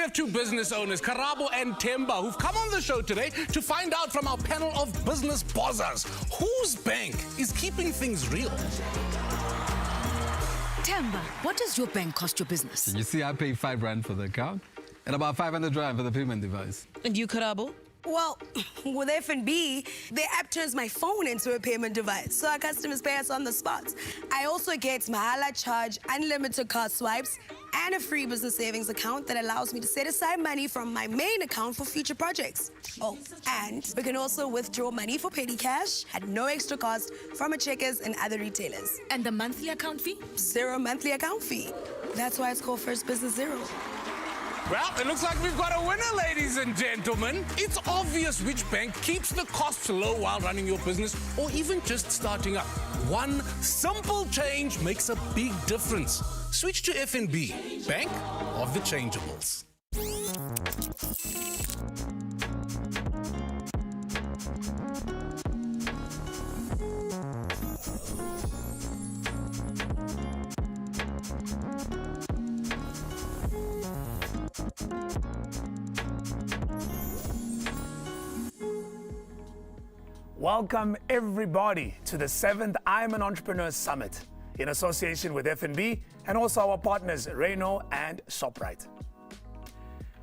have two business owners, Karabo and Temba, who've come on the show today to find out from our panel of business bozzers whose bank is keeping things real. Temba, what does your bank cost your business? You see, I pay R5 for the account and about 500 Rand for the payment device. And you, Karabo? Well, with F&B, their app turns my phone into a payment device, so our customers pay us on the spot. I also get Mahala Charge, unlimited card swipes, and a free business savings account that allows me to set aside money from my main account for future projects. Oh, and we can also withdraw money for petty cash at no extra cost from a Checkers and other retailers. And the monthly account fee? Zero monthly account fee. That's why it's called First Business Zero. Well, it looks like we've got a winner, ladies and gentlemen. It's obvious which bank keeps the costs low while running your business or even just starting up. One simple change makes a big difference. Switch to F&B, Bank of the Changeables. Welcome everybody to the 7th I'm an Entrepreneur Summit in association with F&B and also our partners Reno and Shoprite.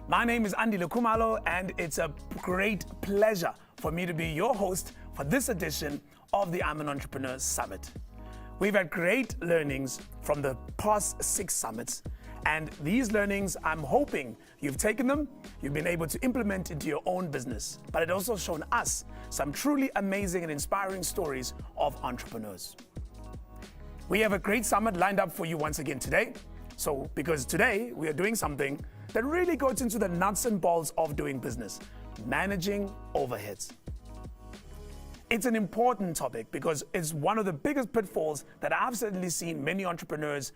My name is Andile Khumalo and it's a great pleasure for me to be your host for this edition of the I'm an Entrepreneur Summit. We've had great learnings from the past 6 summits, and these learnings, I'm hoping you've taken them, you've been able to implement into your own business. But it also shown us some truly amazing and inspiring stories of entrepreneurs. We have a great summit lined up for you once again today. So, because today we are doing something that really goes into the nuts and bolts of doing business, managing overheads. It's an important topic because it's one of the biggest pitfalls that I've certainly seen many entrepreneurs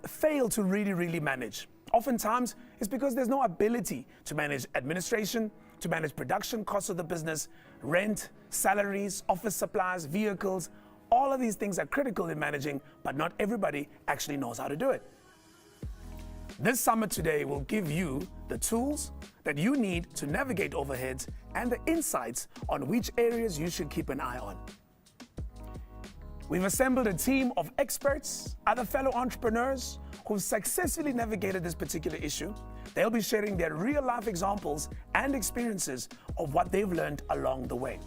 fail to really manage. Oftentimes, it's because there's no ability to manage administration, to manage production costs of the business, rent, salaries, office supplies, vehicles. All of these things are critical in managing, but not everybody actually knows how to do it. This summit today will give you the tools that you need to navigate overheads and the insights on which areas you should keep an eye on. We've assembled a team of experts, other fellow entrepreneurs who've successfully navigated this particular issue. They'll be sharing their real-life examples and experiences of what they've learned along the way.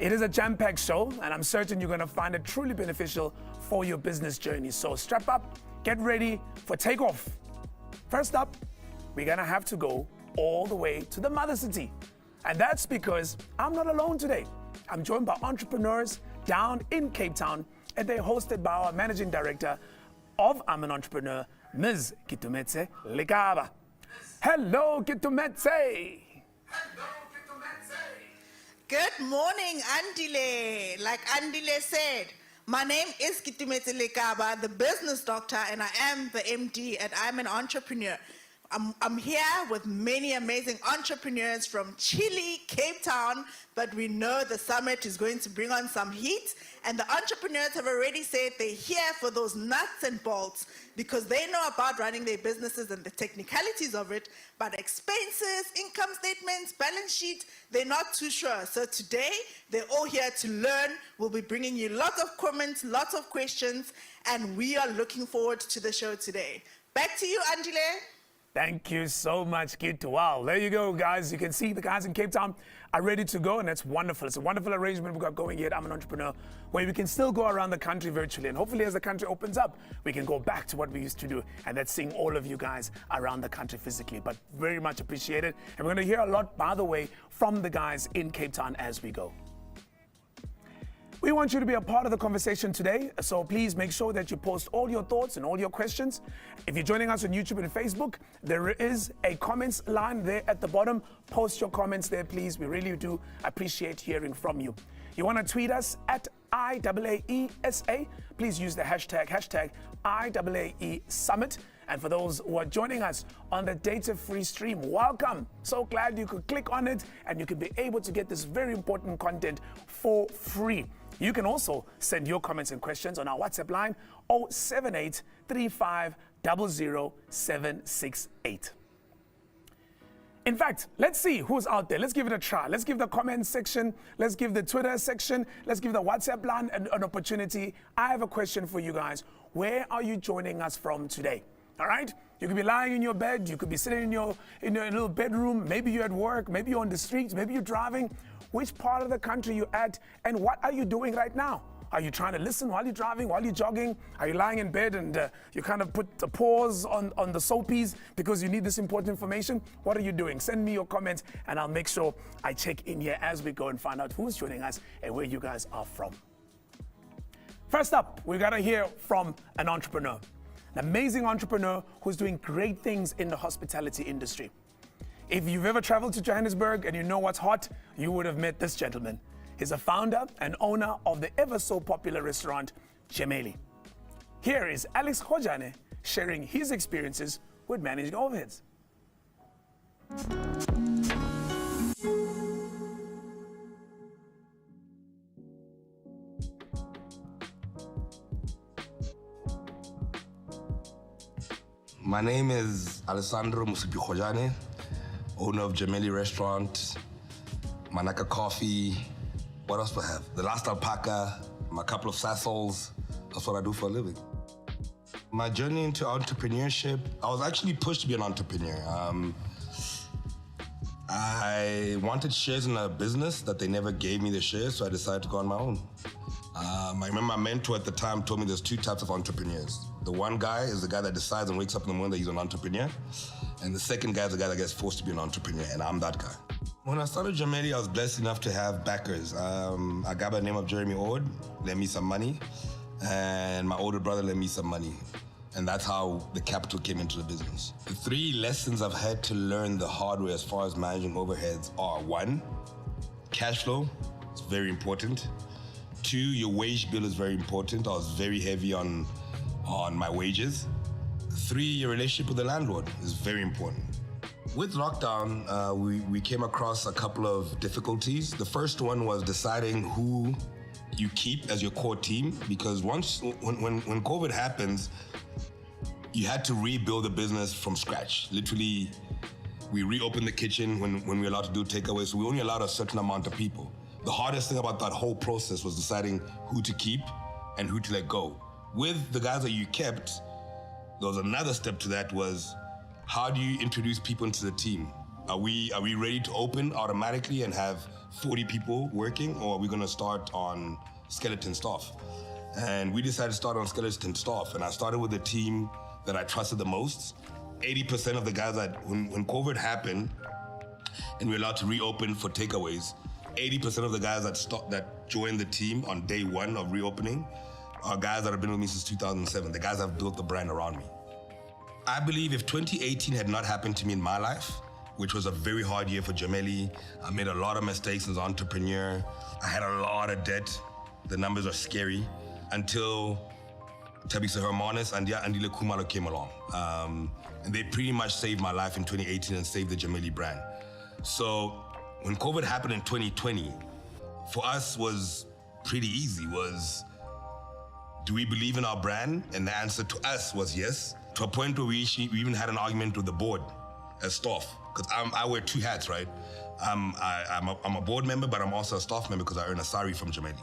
It is a jam-packed show, and I'm certain you're going to find it truly beneficial for your business journey. So strap up, get ready for takeoff. First up, we're going to have to go all the way to the mother city. And that's because I'm not alone today. I'm joined by entrepreneurs down in Cape Town, and they're hosted by our Managing Director of I'm an Entrepreneur, Ms. Kitumetse Lekaba. Hello, Kitumetse. Good morning, Andile. Like Andile said, my name is Kitumetse Lekaba, the business doctor, and I am the MD, and I'm an entrepreneur. I'm here with many amazing entrepreneurs from Chile, Cape Town, but we know the summit is going to bring on some heat, and the entrepreneurs have already said they're here for those nuts and bolts because they know about running their businesses and the technicalities of it, but expenses, income statements, balance sheet, they're not too sure. So today, they're all here to learn. We'll be bringing you lots of comments, lots of questions, and we are looking forward to the show today. Back to you, Andile. Thank you so much, Kit. Wow, there you go, guys. You can see the guys in Cape Town are ready to go, and that's wonderful. It's a wonderful arrangement we've got going here at I'm an Entrepreneur, where we can still go around the country virtually, and hopefully as the country opens up, we can go back to what we used to do, and that's seeing all of you guys around the country physically, but very much appreciated. And we're going to hear a lot, by the way, from the guys in Cape Town as we go. We want you to be a part of the conversation today, so please make sure that you post all your thoughts and all your questions. If you're joining us on YouTube and Facebook, there is a comments line there at the bottom. Post your comments there, please. We really do appreciate hearing from you. You want to tweet us at IAAESA. Please use the hashtag IAAE Summit. And for those who are joining us on the data-free stream, welcome. So glad you could click on it and you can be able to get this very important content for free. You can also send your comments and questions on our WhatsApp line 078 35 00768. In fact, let's see who's out there. Let's give it a try. Let's give the comment section, let's give the Twitter section, let's give the WhatsApp line an opportunity. I have a question for you guys. Where are you joining us from today? All right? You could be lying in your bed, you could be sitting in your little bedroom, maybe you're at work, maybe you're on the streets, maybe you're driving. Which part of the country you're at, and what are you doing right now? Are you trying to listen while you're driving, while you're jogging? Are you lying in bed and you kind of put a pause on the soapies because you need this important information? What are you doing? Send me your comments and I'll make sure I check in here as we go and find out who's joining us and where you guys are from. First up, we got to hear from an entrepreneur, an amazing entrepreneur who's doing great things in the hospitality industry. If you've ever traveled to Johannesburg and you know what's hot, you would have met this gentleman. He's a founder and owner of the ever so popular restaurant, Gemeli. Here is Alex Khojane sharing his experiences with managing overheads. My name is Alessandro Musipi Khojane, owner of Gemeli Restaurant, Manaka Coffee. What else do I have? The Last Alpaca, my couple of sassols. That's what I do for a living. My journey into entrepreneurship, I was actually pushed to be an entrepreneur. I wanted shares in a business that they never gave me the shares, so I decided to go on my own. I remember my mentor at the time told me there's two types of entrepreneurs. The one guy is the guy that decides and wakes up in the morning that he's an entrepreneur. And the second guy is the guy that gets forced to be an entrepreneur, and I'm that guy. When I started Gemeli, I was blessed enough to have backers. A guy by the name of Jeremy Ord lent me some money, and my older brother lent me some money. And that's how the capital came into the business. The three lessons I've had to learn the hard way as far as managing overheads are: one, cash flow, it's very important. Two, your wage bill is very important. I was very heavy on my wages. Three, your relationship with the landlord is very important. With lockdown, we came across a couple of difficulties. The first one was deciding who you keep as your core team, because when COVID happens, you had to rebuild the business from scratch. Literally, we reopened the kitchen when we were allowed to do takeaway, so we only allowed a certain amount of people. The hardest thing about that whole process was deciding who to keep and who to let go. With the guys that you kept, there was another step to that, was how do you introduce people into the team? Are we ready to open automatically and have 40 people working, or are we gonna start on skeleton staff? And we decided to start on skeleton staff, and I started with the team that I trusted the most. 80% of the guys that, when COVID happened and we were allowed to reopen for takeaways, 80% of the guys that joined the team on day one of reopening are guys that have been with me since 2007, the guys that have built the brand around me. I believe if 2018 had not happened to me in my life, which was a very hard year for Gemeli, I made a lot of mistakes as an entrepreneur. I had a lot of debt. The numbers are scary, until Tabisa Hermanis and Andile Kumalo came along. And they pretty much saved my life in 2018 and saved the Gemeli brand. So when COVID happened in 2020, for us was pretty easy. Do we believe in our brand? And the answer to us was yes, to a point where we even had an argument with the board as staff, because I wear two hats, right? I'm a board member, but I'm also a staff member because I earn a salary from Gemeli.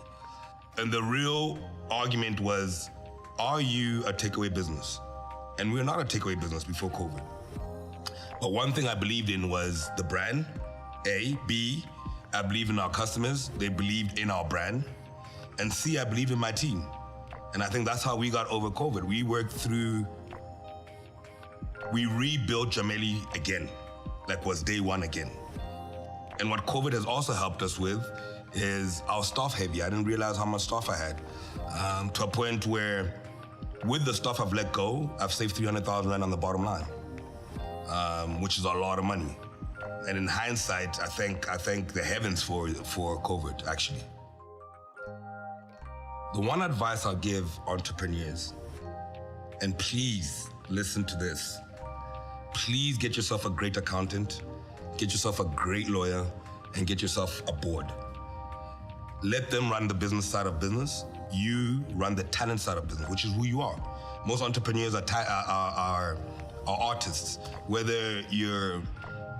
And the real argument was, are you a takeaway business? And we're not a takeaway business before COVID. But one thing I believed in was the brand, A. B, I believe in our customers. They believed in our brand. And C, I believe in my team. And I think that's how we got over COVID. We rebuilt Gemeli again, like was day one again. And what COVID has also helped us with is our staff heavy. I didn't realize how much staff I had, to a point where with the stuff I've let go, I've saved 300,000 Rand on the bottom line, which is a lot of money. And in hindsight, I thank the heavens for COVID, actually. The one advice I'll give entrepreneurs, and please listen to this, please get yourself a great accountant, get yourself a great lawyer, and get yourself a board. Let them run the business side of business. You run the talent side of business, which is who you are. Most entrepreneurs are artists. Whether you're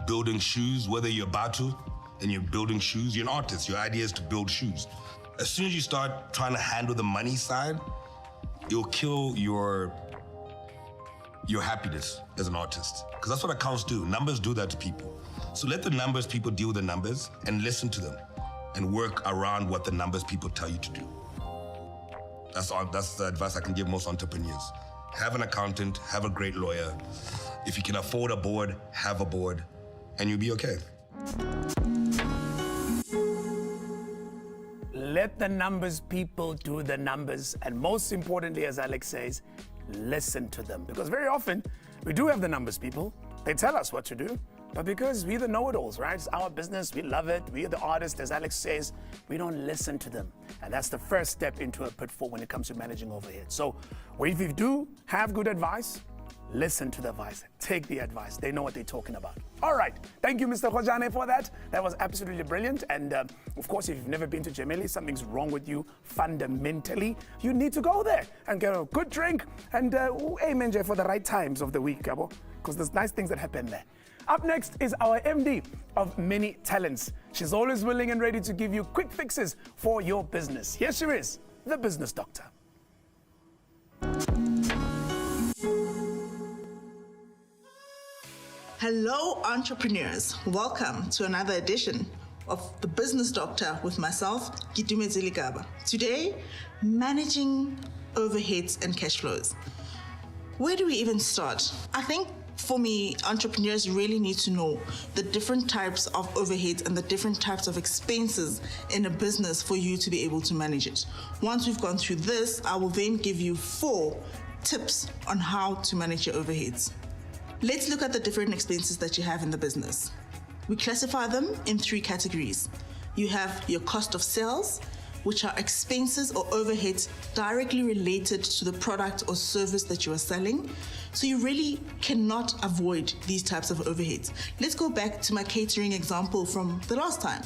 building shoes, whether you're about to, and you're building shoes, you're an artist. Your idea is to build shoes. As soon as you start trying to handle the money side, it'll kill your happiness as an artist. Because that's what accounts do. Numbers do that to people. So let the numbers people deal with the numbers and listen to them and work around what the numbers people tell you to do. That's the advice I can give most entrepreneurs. Have an accountant, have a great lawyer. If you can afford a board, have a board, and you'll be okay. Let the numbers people do the numbers. And most importantly, as Alex says, listen to them. Because very often, we do have the numbers people. They tell us what to do. But because we're the know-it-alls, right? It's our business, we love it, we're the artists, as Alex says, we don't listen to them. And that's the first step into a pitfall when it comes to managing overhead. So if you do have good advice, listen to the advice, take the advice. They know what they're talking about. All right, thank you, Mr. Khojane, for that. That was absolutely brilliant. And of course, if you've never been to Gemeli, something's wrong with you fundamentally. You need to go there and get a good drink and aim for the right times of the week, because there's nice things that happen there. Up next is our MD of Many Talents. She's always willing and ready to give you quick fixes for your business. Here she is, the Business Doctor. Hello, entrepreneurs. Welcome to another edition of The Business Doctor with myself, Kitumetse Lekaba. Today, managing overheads and cash flows. Where do we even start? I think for me, entrepreneurs really need to know the different types of overheads and the different types of expenses in a business for you to be able to manage it. Once we've gone through this, I will then give you 4 tips on how to manage your overheads. Let's look at the different expenses that you have in the business. We classify them in 3 categories. You have your cost of sales, which are expenses or overheads directly related to the product or service that you are selling. So you really cannot avoid these types of overheads. Let's go back to my catering example from the last time.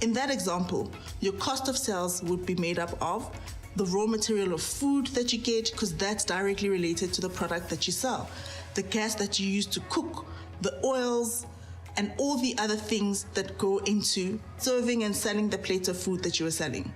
In that example, your cost of sales would be made up of the raw material of food that you get, because that's directly related to the product that you sell, the gas that you use to cook, the oils, and all the other things that go into serving and selling the plate of food that you are selling.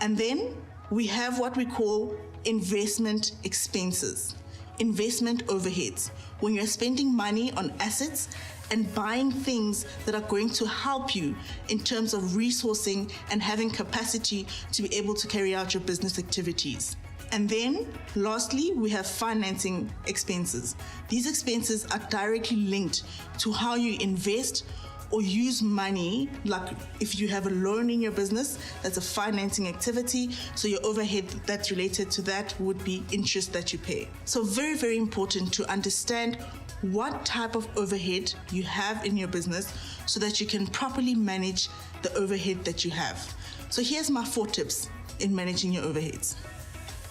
And then we have what we call investment expenses, investment overheads, when you're spending money on assets and buying things that are going to help you in terms of resourcing and having capacity to be able to carry out your business activities. And then, lastly, we have financing expenses. These expenses are directly linked to how you invest or use money. Like if you have a loan in your business, that's a financing activity. So your overhead that's related to that would be interest that you pay. So very, very important to understand what type of overhead you have in your business so that you can properly manage the overhead that you have. So here's my 4 tips in managing your overheads.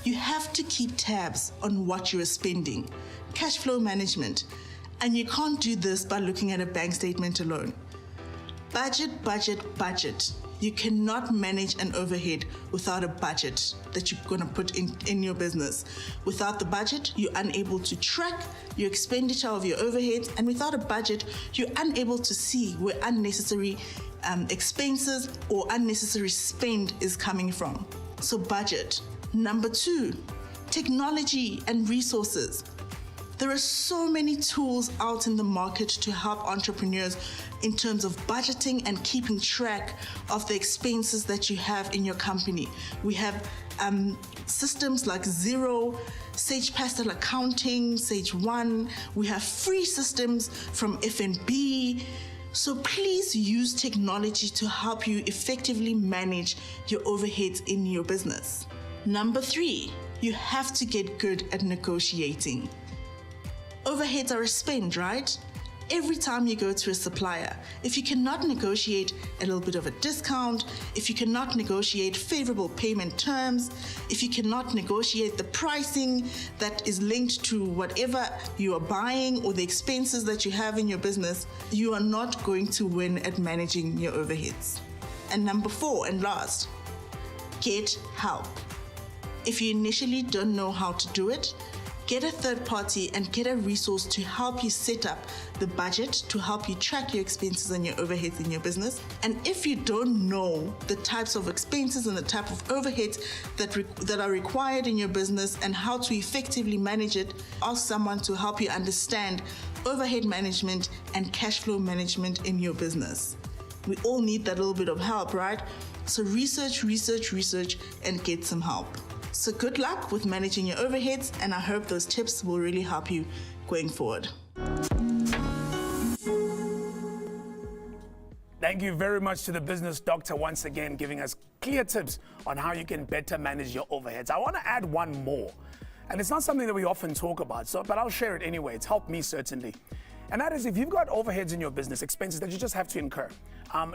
You have to keep tabs on what you are spending, cash flow management, and you can't do this by looking at a bank statement alone. Budget, budget, budget. You cannot manage an overhead without a budget that you're going to put in your business. Without the budget, you're unable to track your expenditure of your overheads, and without a budget, you're unable to see where unnecessary expenses or unnecessary spend is coming from. So budget. Number 2, technology and resources. There are so many tools out in the market to help entrepreneurs in terms of budgeting and keeping track of the expenses that you have in your company. We have systems like Xero, Sage Pastel Accounting, Sage One. We have free systems from F&B. So please use technology to help you effectively manage your overheads in your business. Number 3, you have to get good at negotiating. Overheads are a spend, right? Every time you go to a supplier, if you cannot negotiate a little bit of a discount, if you cannot negotiate favorable payment terms, if you cannot negotiate the pricing that is linked to whatever you are buying or the expenses that you have in your business, you are not going to win at managing your overheads. And number 4 and last, get help. If you initially don't know how to do it, get a third party and get a resource to help you set up the budget, to help you track your expenses and your overheads in your business. And if you don't know the types of expenses and the type of overheads that are required in your business and how to effectively manage it, ask someone to help you understand overhead management and cash flow management in your business. We all need that little bit of help, right? So research, and get some help. So good luck with managing your overheads, and I hope those tips will really help you going forward. Thank you very much to the business doctor once again, giving us clear tips on how you can better manage your overheads. I want to add one more, and it's not something that we often talk about, but I'll share it anyway. It's helped me certainly. And that is, if you've got overheads in your business, expenses that you just have to incur,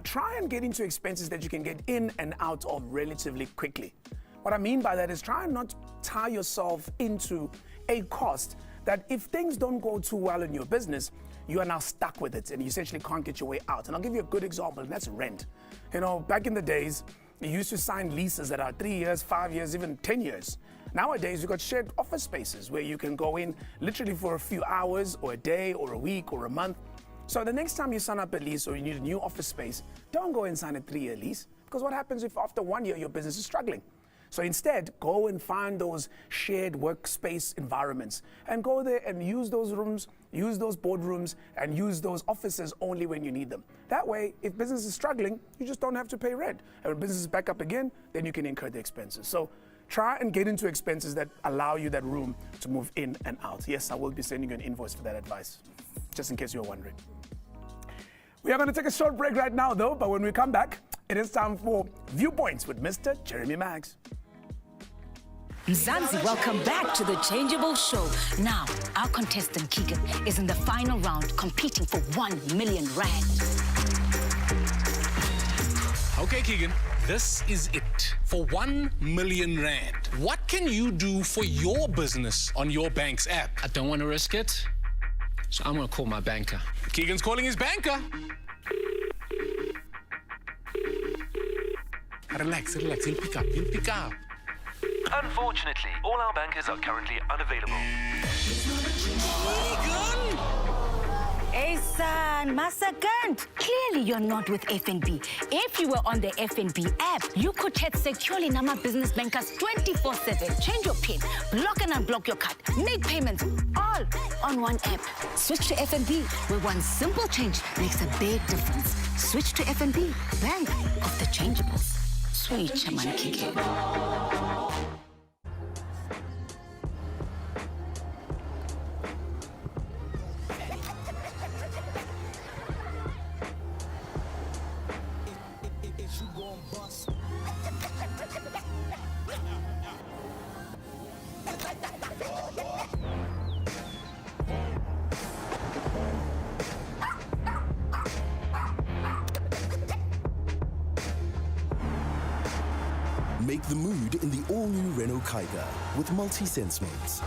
try and get into expenses that you can get in and out of relatively quickly. What I mean by that is try and not tie yourself into a cost that if things don't go too well in your business, you are now stuck with it and you essentially can't get your way out. And I'll give you a good example, and that's rent. You know, back in the days, you used to sign leases that are 3 years, 5 years, even 10 years. Nowadays, you've got shared office spaces where you can go in literally for a few hours or a day or a week or a month. So the next time you sign up a lease or you need a new office space, don't go and sign a 3-year lease, because what happens if after 1 year your business is struggling? So instead, go and find those shared workspace environments and go there and use those rooms, use those boardrooms, and use those offices only when you need them. That way, if business is struggling, you just don't have to pay rent. And when business is back up again, then you can incur the expenses. So try and get into expenses that allow you that room to move in and out. Yes, I will be sending you an invoice for that advice, just in case you're wondering. We are going to take a short break right now, though, but when we come back, it is time for Viewpoints with Mr. Jeremy Maggs. Mzansi, welcome back to the Changeable Show. Now, our contestant Keegan is in the final round competing for 1 million rand. Okay, Keegan, this is it. For 1 million rand, what can you do for your business on your bank's app? I don't want to risk it, so I'm going to call my banker. Keegan's calling his banker. Relax, he'll pick up. Unfortunately, all our bankers are currently unavailable. Keegan! Hey, son, Masakant. Clearly, you're not with FNB. If you were on the FNB app, you could chat securely with my business bankers 24/7. Change your PIN, block and unblock your card, make payments, all on one app. Switch to FNB, where one simple change makes a big difference. Switch to FNB, Bank of the Changeables. Switch, man, Kiki. Make the mood in the all-new Renault Kiger with multi-sense modes.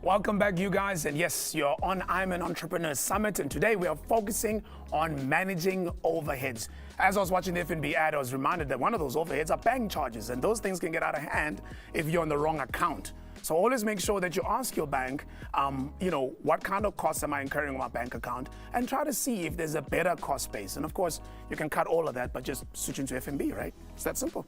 Welcome back, you guys. And yes, you're on I'm an Entrepreneur Summit, and today we are focusing on managing overheads. As I was watching the FNB ad, I was reminded that one of those overheads are bank charges, and those things can get out of hand if you're on the wrong account. So always make sure that you ask your bank, what kind of costs am I incurring on my bank account, and try to see if there's a better cost base. And of course, you can cut all of that by just switching to FNB, right? It's that simple.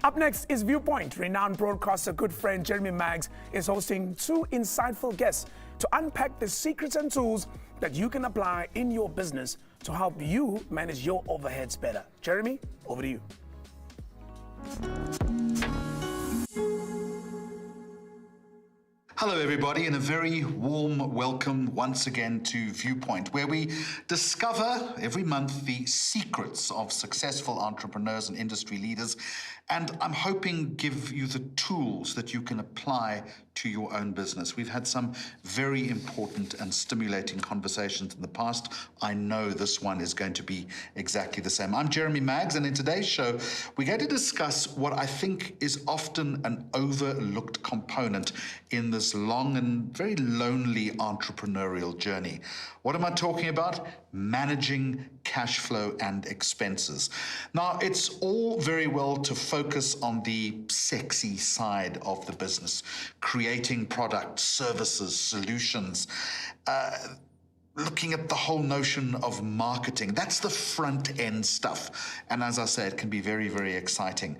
Up next is Viewpoint. Renowned broadcaster, good friend Jeremy Maggs is hosting 2 insightful guests to unpack the secrets and tools that you can apply in your business to help you manage your overheads better. Jeremy, over to you. Hello, everybody, and a very warm welcome once again to Viewpoint, where we discover every month the secrets of successful entrepreneurs and industry leaders, and I'm hoping give you the tools that you can apply to your own business. We've had some very important and stimulating conversations in the past. I know this one is going to be exactly the same. I'm Jeremy Maggs, and in today's show, we're going to discuss what I think is often an overlooked component in this long and very lonely entrepreneurial journey. What am I talking about? Managing cash cash flow and expenses. Now, it's all very well to focus on the sexy side of the business, creating products, services, solutions, looking at the whole notion of marketing. That's the front end stuff. And as I say, it can be very, very exciting.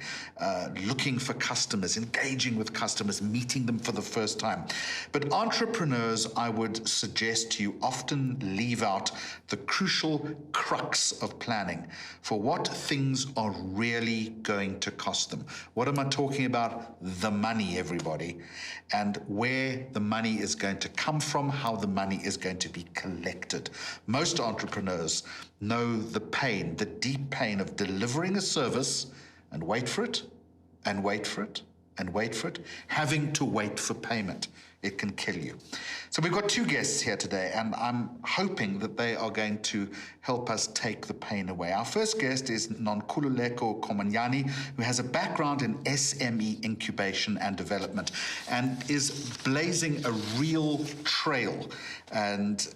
Looking for customers, engaging with customers, meeting them for the first time. But entrepreneurs, I would suggest to you, often leave out the crucial crux of planning for what things are really going to cost them. What am I talking about? The money, everybody. And where the money is going to come from, how the money is going to be collected. Most entrepreneurs know the pain, the deep pain of delivering a service and wait for it, and wait for it, and wait for it, having to wait for payment. It can kill you. So we've got two guests here today, and I'm hoping that they are going to help us take the pain away. Our first guest is Nonkululeko Komanyani, who has a background in SME incubation and development, and is blazing a real trail and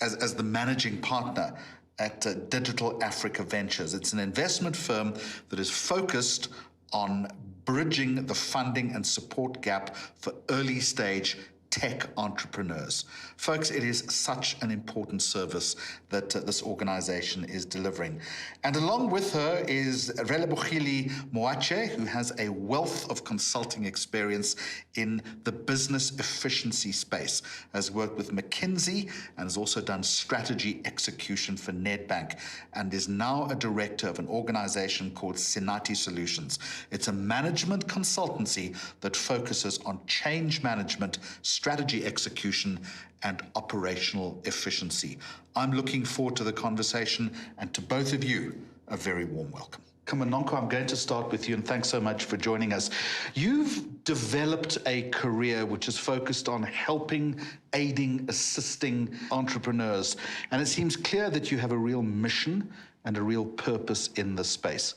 as the managing partner at Digital Africa Ventures. It's an investment firm that is focused on bridging the funding and support gap for early stage tech entrepreneurs. Folks, it is such an important service that this organization is delivering. And along with her is Relebohile Moache, who has a wealth of consulting experience in the business efficiency space, has worked with McKinsey and has also done strategy execution for Nedbank, and is now a director of an organization called Sinati Solutions. It's a management consultancy that focuses on change management, strategy execution, and operational efficiency. I'm looking forward to the conversation, and to both of you, a very warm welcome. Come on, Nonko, I'm going to start with you, and thanks so much for joining us. You've developed a career which is focused on helping, aiding, assisting entrepreneurs, and it seems clear that you have a real mission and a real purpose in this space.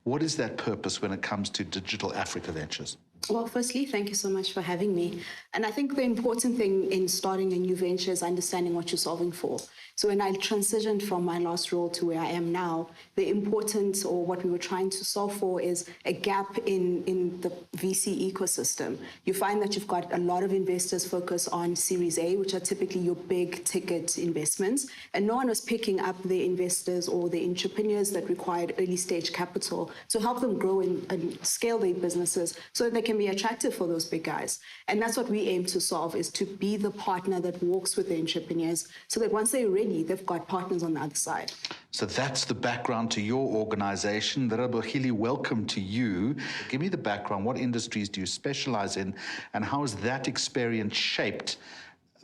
What is that purpose when it comes to Digital Africa Ventures? Well, firstly, thank you so much for having me. And I think the important thing in starting a new venture is understanding what you're solving for. So when I transitioned from my last role to where I am now, the importance, or what we were trying to solve for, is a gap in the VC ecosystem. You find that you've got a lot of investors focus on Series A, which are typically your big ticket investments, and no one was picking up the investors or the entrepreneurs that required early stage capital to help them grow and scale their businesses so that they can be attractive for those big guys. And that's what we aim to solve, is to be the partner that walks with the entrepreneurs so that once they're ready, they've got partners on the other side. So that's the background to your organization. Relebohile, welcome to you. Give me the background. What industries do you specialize in, and how has that experience shaped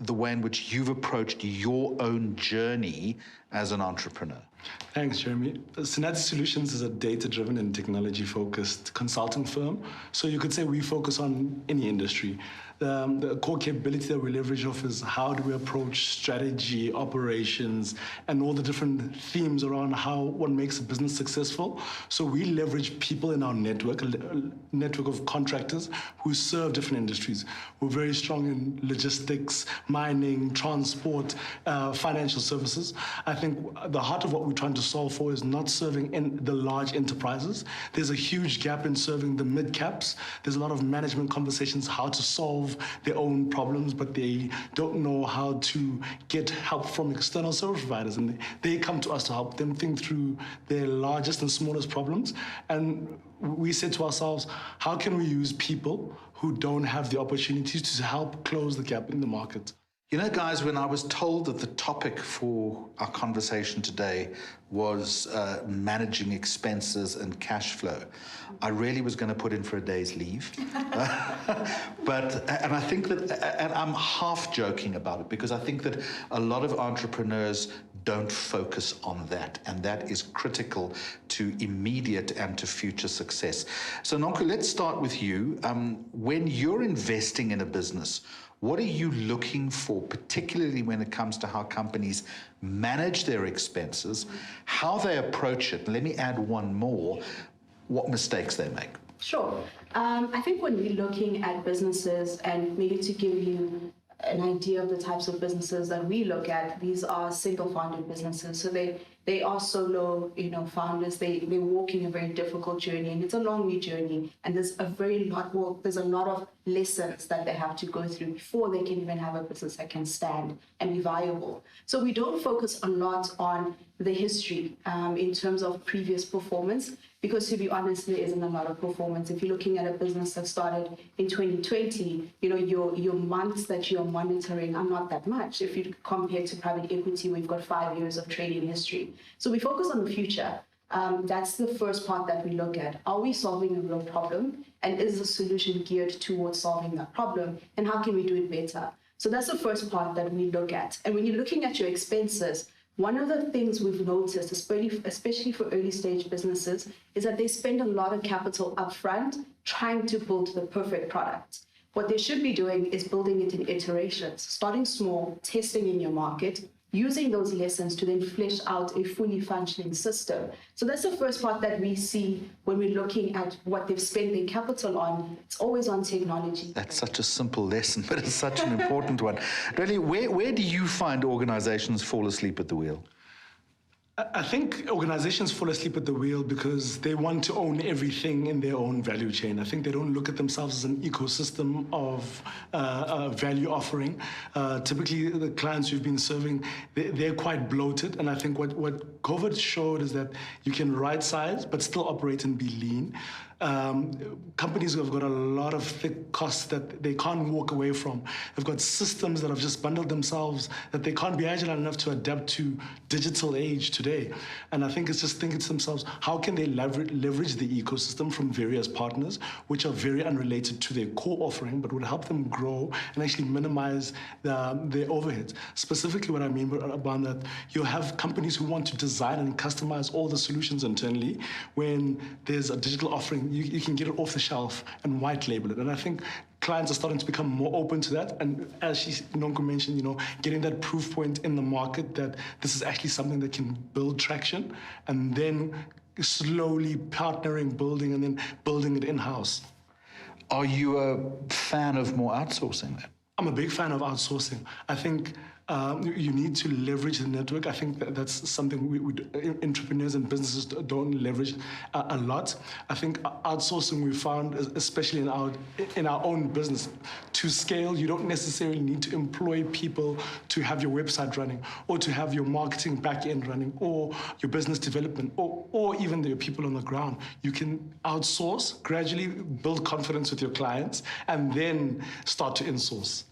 the way in which you've approached your own journey as an entrepreneur? Thanks, Jeremy. Sinati Solutions is a data-driven and technology-focused consulting firm. So you could say we focus on any industry. The core capability that we leverage off is how do we approach strategy, operations, and all the different themes around what makes a business successful. So we leverage people in our network, a network of contractors who serve different industries. We're very strong in logistics, mining, transport, financial services. I think the heart of what we're trying to solve for is not serving in the large enterprises. There's a huge gap in serving the mid-caps. There's a lot of management conversations, how to solve their own problems, but they don't know how to get help from external service providers. And they come to us to help them think through their largest and smallest problems. And we said to ourselves, how can we use people who don't have the opportunities to help close the gap in the market? You know, guys, when I was told that the topic for our conversation today was managing expenses and cash flow, I really was going to put in for a day's leave. And I think that, and I'm half joking about it, because I think that a lot of entrepreneurs don't focus on that, and that is critical to immediate and to future success. So, Nonku, let's start with you. When you're investing in a business, what are you looking for, particularly when it comes to how companies manage their expenses, how they approach it? And let me add one more, what mistakes they make. Sure. I think when we're looking at businesses, and maybe to give you an idea of the types of businesses that we look at, these are single-founded businesses. So they are solo, founders. They're walking a very difficult journey, and it's a long journey. And there's a lot of lessons that they have to go through before they can even have a business that can stand and be viable. So we don't focus a lot on the history in terms of previous performance, because to be honest, there isn't a lot of performance. If you're looking at a business that started in 2020, your months that you're monitoring are not that much. If you compare to private equity, we've got 5 years of trading history. So we focus on the future. That's the first part that we look at. Are we solving a real problem? And is the solution geared towards solving that problem? And how can we do it better? So that's the first part that we look at. And when you're looking at your expenses, one of the things we've noticed, especially for early stage businesses, is that they spend a lot of capital upfront trying to build the perfect product. What they should be doing is building it in iterations, starting small, testing in your market, using those lessons to then flesh out a fully functioning system. So that's the first part that we see when we're looking at what they've spent their capital on. It's always on technology. That's such a simple lesson, but it's such an important one. Really, where do you find organizations fall asleep at the wheel? I think organizations fall asleep at the wheel because they want to own everything in their own value chain. I think they don't look at themselves as an ecosystem of value offering. Typically, the clients you've been serving, they're quite bloated. And I think what COVID showed is that you can right size, but still operate and be lean. Companies have got a lot of thick costs that they can't walk away from. They've got systems that have just bundled themselves that they can't be agile enough to adapt to digital age today. And I think it's just thinking to themselves, how can they leverage the ecosystem from various partners, which are very unrelated to their core offering, but would help them grow and actually minimize their overheads. Specifically what I mean about that, you have companies who want to design and customize all the solutions internally. When there's a digital offering, you can get it off the shelf and white label it. And I think clients are starting to become more open to that. And as Nonko mentioned, getting that proof point in the market that this is actually something that can build traction, and then slowly partnering, building, and then building it in-house. Are you a fan of more outsourcing then? I'm a big fan of outsourcing. I think you need to leverage the network. I think that's something entrepreneurs and businesses don't leverage a lot. I think outsourcing, we found, especially in our own business, to scale, you don't necessarily need to employ people to have your website running, or to have your marketing back end running, or your business development, or even your people on the ground. You can outsource, gradually build confidence with your clients, and then start to insource.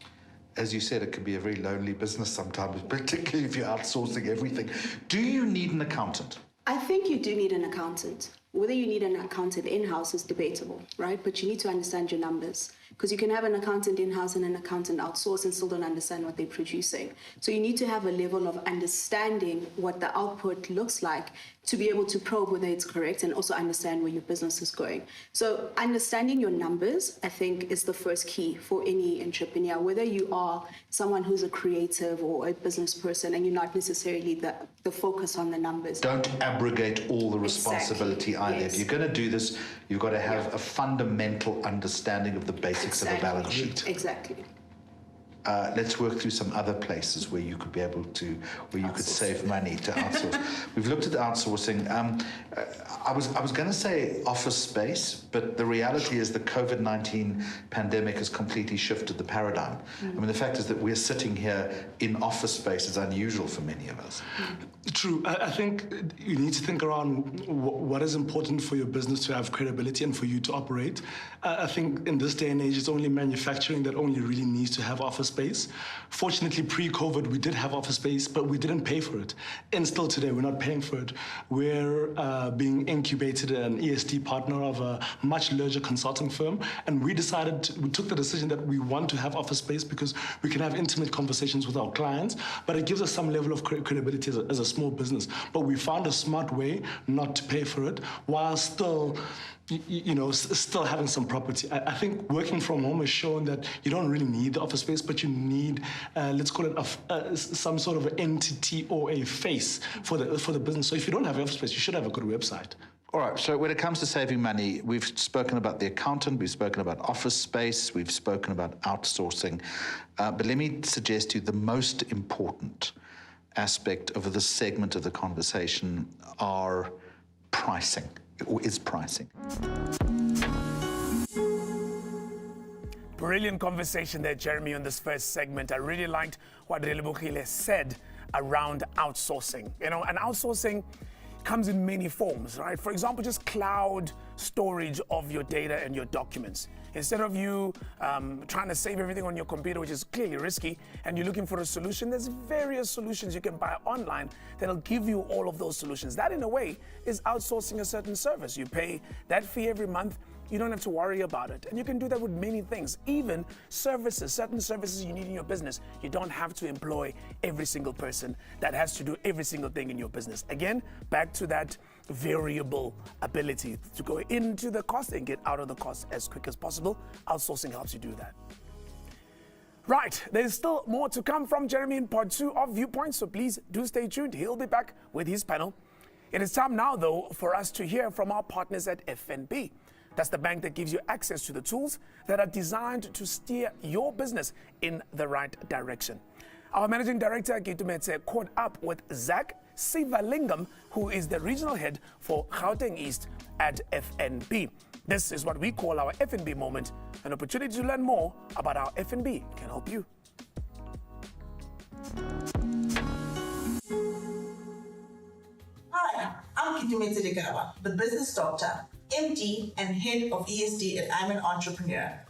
As you said, it can be a very lonely business sometimes, particularly if you're outsourcing everything. Do you need an accountant? I think you do need an accountant. Whether you need an accountant in-house is debatable, right? But you need to understand your numbers, because you can have an accountant in-house and an accountant outsource and still don't understand what they're producing. So you need to have a level of understanding what the output looks like to be able to probe whether it's correct, and also understand where your business is going. So understanding your numbers, I think, is the first key for any entrepreneur, whether you are someone who's a creative or a business person and you're not necessarily the focus on the numbers. Don't abrogate all the responsibility either. Yes. If you're going to do this, you've got to have a fundamental understanding of the basics of a balance sheet. Exactly. Let's work through some other places where you could be able to, where you could save money to outsource. We've looked at outsourcing. I was going to say office space, but the reality is the COVID-19 pandemic has completely shifted the paradigm. I mean, the fact is that we're sitting here in office space is unusual for many of us. True. I think you need to think around what is important for your business to have credibility and for you to operate. I think in this day and age, it's only manufacturing that only really needs to have office space. Fortunately, pre-COVID, we did have office space, but we didn't pay for it. And still today, we're not paying for it. We're being incubated an ESD partner of a much larger consulting firm. And we took the decision that we want to have office space because we can have intimate conversations with our clients, but it gives us some level of credibility as a small business. But we found a smart way not to pay for it while still still having some property. I think working from home has shown that you don't really need the office space, but you need, let's call it some sort of entity or a face for the business. So if you don't have office space, you should have a good website. All right, so when it comes to saving money, we've spoken about the accountant, we've spoken about office space, we've spoken about outsourcing. But let me suggest to you the most important aspect of this segment of the conversation are pricing, or is pricing. Brilliant conversation there, Jeremy, on this first segment. I really liked what Relebogile said around outsourcing. You know, and outsourcing comes in many forms, right? For example, just cloud storage of your data and your documents. Instead of you trying to save everything on your computer, which is clearly risky, and you're looking for a solution, there's various solutions you can buy online that'll give you all of those solutions. That, in a way, is outsourcing a certain service. You pay that fee every month. You don't have to worry about it. And you can do that with many things, even services, certain services you need in your business. You don't have to employ every single person that has to do every single thing in your business. Again, back to that variable ability to go into the cost and get out of the cost as quick as possible. Outsourcing helps you do that. Right, there's still more to come from Jeremy in part 2 of Viewpoints, so please do stay tuned. He'll be back with his panel. It is time now, though, for us to hear from our partners at FNB. That's the bank that gives you access to the tools that are designed to steer your business in the right direction. Our managing director, Gitumetse, caught up with Zach Sivalingam, who is the regional head for Gauteng East at FNB. This is what we call our FNB moment, an opportunity to learn more about how FNB can help you. Hi, I'm Gitumetse Lekaba, the business doctor, MD and head of ESD at I'm an Entrepreneur.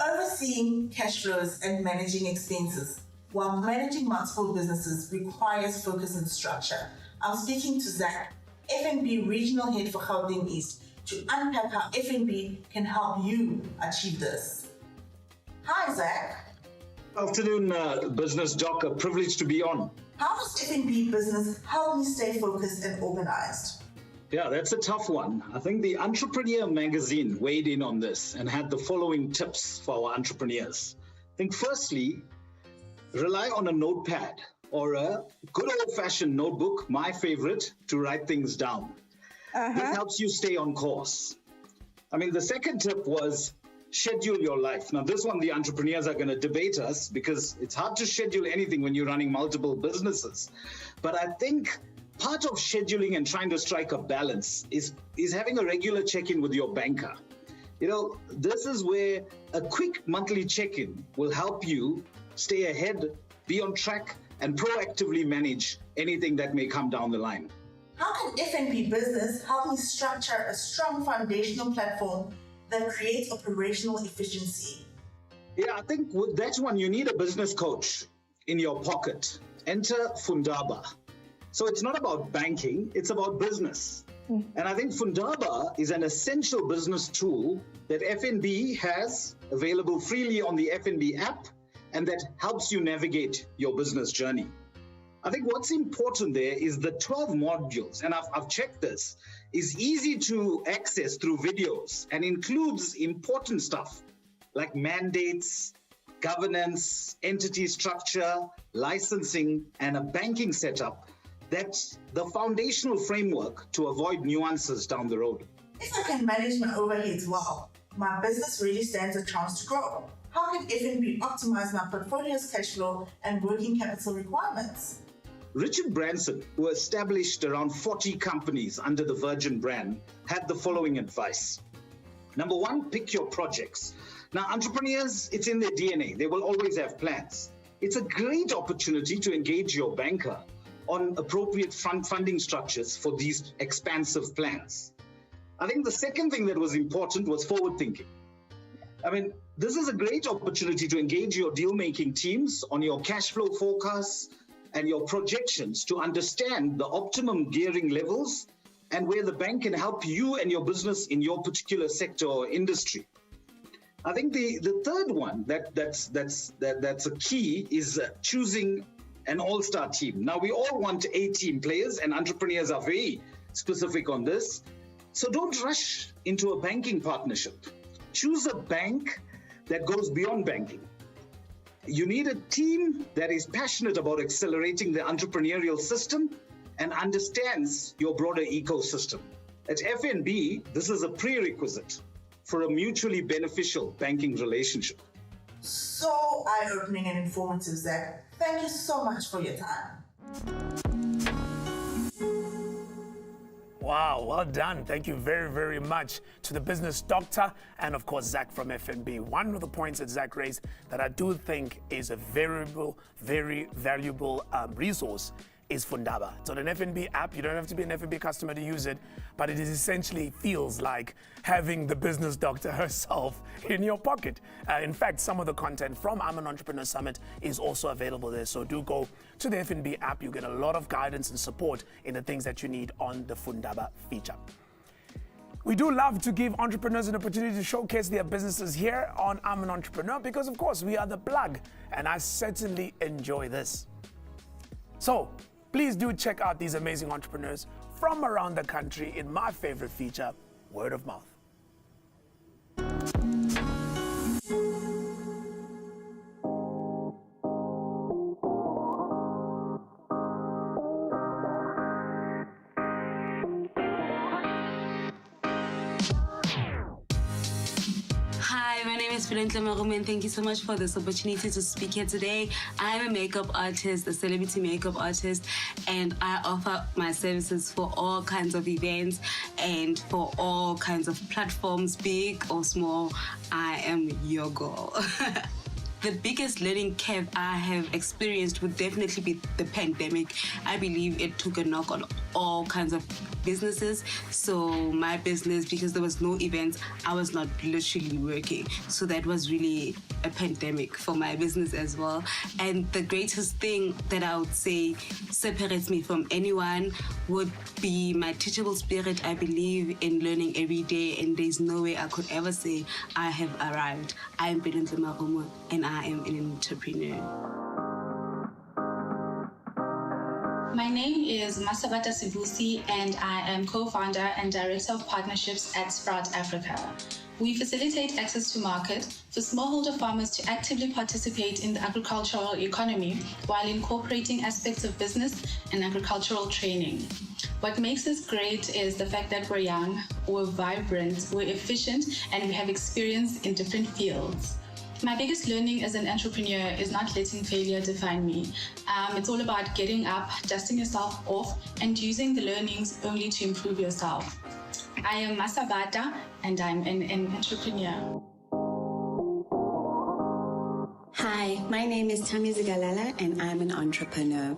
Overseeing cash flows and managing expenses while managing multiple businesses requires focus and structure. I'm speaking to Zach, FNB Regional Head for Gauteng East, to unpack how FNB can help you achieve this. Hi, Zach. Afternoon, Business Doc. A privilege to be on. How does FNB Business help me stay focused and organized? Yeah, that's a tough one. I think the Entrepreneur magazine weighed in on this and had the following tips for our entrepreneurs. I think firstly, rely on a notepad or a good old-fashioned notebook, my favorite, to write things down. This helps you stay on course. I mean, the second tip was schedule your life. Now, this one, the entrepreneurs are going to debate us because it's hard to schedule anything when you're running multiple businesses. But I think part of scheduling and trying to strike a balance is having a regular check-in with your banker. You know, this is where a quick monthly check-in will help you stay ahead, be on track, and proactively manage anything that may come down the line. How can FNB Business help me structure a strong foundational platform that creates operational efficiency? Yeah, I think with that one, you need a business coach in your pocket. Enter Fundaba. So it's not about banking, it's about business. And I think Fundaba is an essential business tool that FNB has available freely on the FNB app and that helps you navigate your business journey. I think what's important there is the 12 modules, and I've checked this, is easy to access through videos and includes important stuff like mandates, governance, entity structure, licensing, and a banking setup. That's the foundational framework to avoid nuances down the road. If I can manage my overheads well, my business really stands a chance to grow. How can FNB optimize my portfolio's cash flow and working capital requirements? Richard Branson, who established around 40 companies under the Virgin brand, had the following advice. Number one, pick your projects. Now, entrepreneurs, it's in their DNA. They will always have plans. It's a great opportunity to engage your banker on appropriate funding structures for these expansive plans. I think the second thing that was important was forward thinking. I mean, this is a great opportunity to engage your deal-making teams on your cash flow forecasts and your projections to understand the optimum gearing levels and where the bank can help you and your business in your particular sector or industry. I think the third one that's a key is choosing an all-star team. Now, we all want A-team players, and entrepreneurs are very specific on this. So don't rush into a banking partnership. Choose a bank that goes beyond banking. You need a team that is passionate about accelerating the entrepreneurial system and understands your broader ecosystem. At FNB, this is a prerequisite for a mutually beneficial banking relationship. So eye-opening and informative, Zach. Thank you so much for your time. Wow, well done. Thank you very, very much to the business doctor and, of course, Zach from FNB. One of the points that Zach raised that I do think is a very valuable resource is Fundaba. It's on an FNB app. You don't have to be an FNB customer to use it, but it is essentially feels like having the business doctor herself in your pocket. In fact, some of the content from I'm an Entrepreneur Summit is also available there. So do go to the FNB app. You get a lot of guidance and support in the things that you need on the Fundaba feature. We do love to give entrepreneurs an opportunity to showcase their businesses here on I'm an Entrepreneur because, of course, we are the plug, and I certainly enjoy this. So please do check out these amazing entrepreneurs from around the country in my favorite feature, Word of Mouth. Hi, my name is Filentle Marume, and thank you so much for this opportunity to speak here today. I'm a makeup artist, a celebrity makeup artist, and I offer my services for all kinds of events and for all kinds of platforms, big or small. I am your girl. The biggest learning curve I have experienced would definitely be the pandemic. I believe it took a knock on all kinds of businesses. So my business, because there was no events, I was not literally working. So that was really a pandemic for my business as well. And the greatest thing that I would say separates me from anyone would be my teachable spirit. I believe in learning every day, and there's no way I could ever say I have arrived. I am Filentle Marume, and I am an entrepreneur. My name is Masabata Sibusi, and I am co-founder and director of partnerships at Sprout Africa. We facilitate access to market for smallholder farmers to actively participate in the agricultural economy while incorporating aspects of business and agricultural training. What makes us great is the fact that we're young, we're vibrant, we're efficient, and we have experience in different fields. My biggest learning as an entrepreneur is not letting failure define me. It's all about getting up, dusting yourself off, and using the learnings only to improve yourself. I am Masabata, and I'm an entrepreneur. Hi, my name is Tammy Zigalala, and I'm an entrepreneur.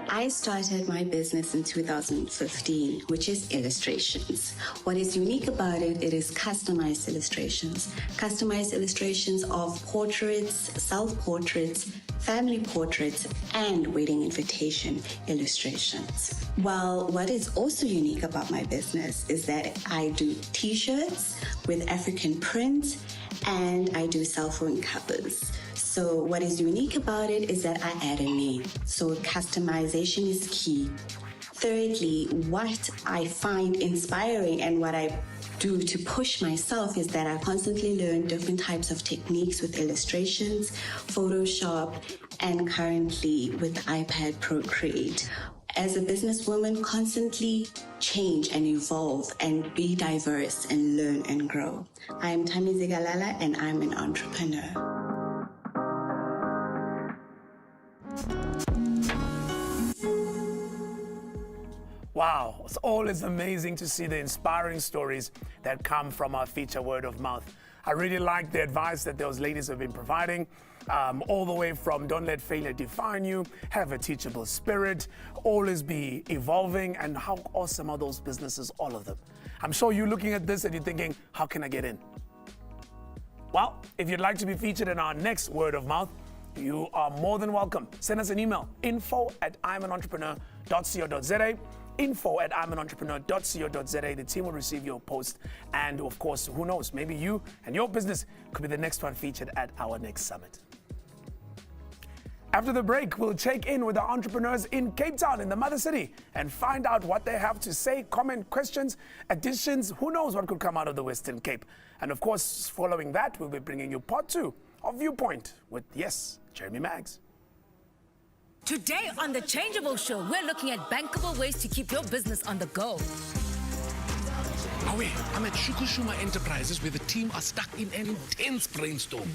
I started my business in 2015, which is illustrations. What is unique about it, it is customized illustrations. Customized illustrations of portraits, self-portraits, family portraits, and wedding invitation illustrations. Well, what is also unique about my business is that I do t-shirts with African print, and I do cell phone covers. So what is unique about it is that I add a name. So customization is key. Thirdly, what I find inspiring and what I do to push myself is that I constantly learn different types of techniques with illustrations, Photoshop, and currently with iPad Procreate. As a businesswoman, constantly change and evolve and be diverse and learn and grow. I am Tammy Zigalala, and I'm an entrepreneur. Wow, it's always amazing to see the inspiring stories that come from our feature Word of Mouth. I really like the advice that those ladies have been providing, all the way from don't let failure define you, have a teachable spirit, always be evolving, and how awesome are those businesses, all of them. I'm sure you're looking at this and you're thinking, how can I get in? Well, if you'd like to be featured in our next Word of Mouth, you are more than welcome. Send us an email, info@imanentrepreneur.co.za, info@imanentrepreneur.co.za. The team will receive your post. And of course, who knows, maybe you and your business could be the next one featured at our next summit. After the break, we'll check in with our entrepreneurs in Cape Town, in the mother city, and find out what they have to say, comment, questions, additions. Who knows what could come out of the Western Cape. And of course, following that, we'll be bringing you part 2 of Viewpoint with, yes, Jeremy Maggs. Today on The Changeable Show, we're looking at bankable ways to keep your business on the go. I'm at Shukushuma Enterprises where the team are stuck in an intense brainstorm.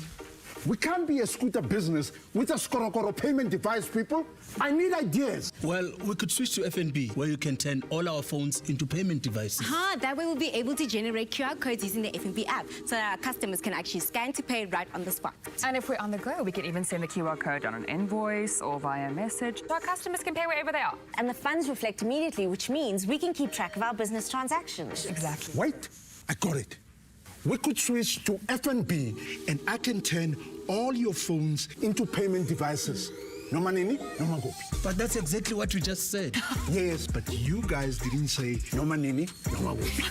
We can't be a scooter business with a skorokoro payment device, people. I need ideas. Well, we could switch to FNB, where you can turn all our phones into payment devices. That way we'll be able to generate QR codes using the FNB app so that our customers can actually scan to pay right on the spot. And if we're on the go, we can even send the QR code on an invoice or via message so our customers can pay wherever they are. And the funds reflect immediately, which means we can keep track of our business transactions. Exactly. Wait, I got it. We could switch to FNB and I can turn all your phones into payment devices. No manini, no magopi. But that's exactly what we just said. Yes, but you guys didn't say no manini, no magopi.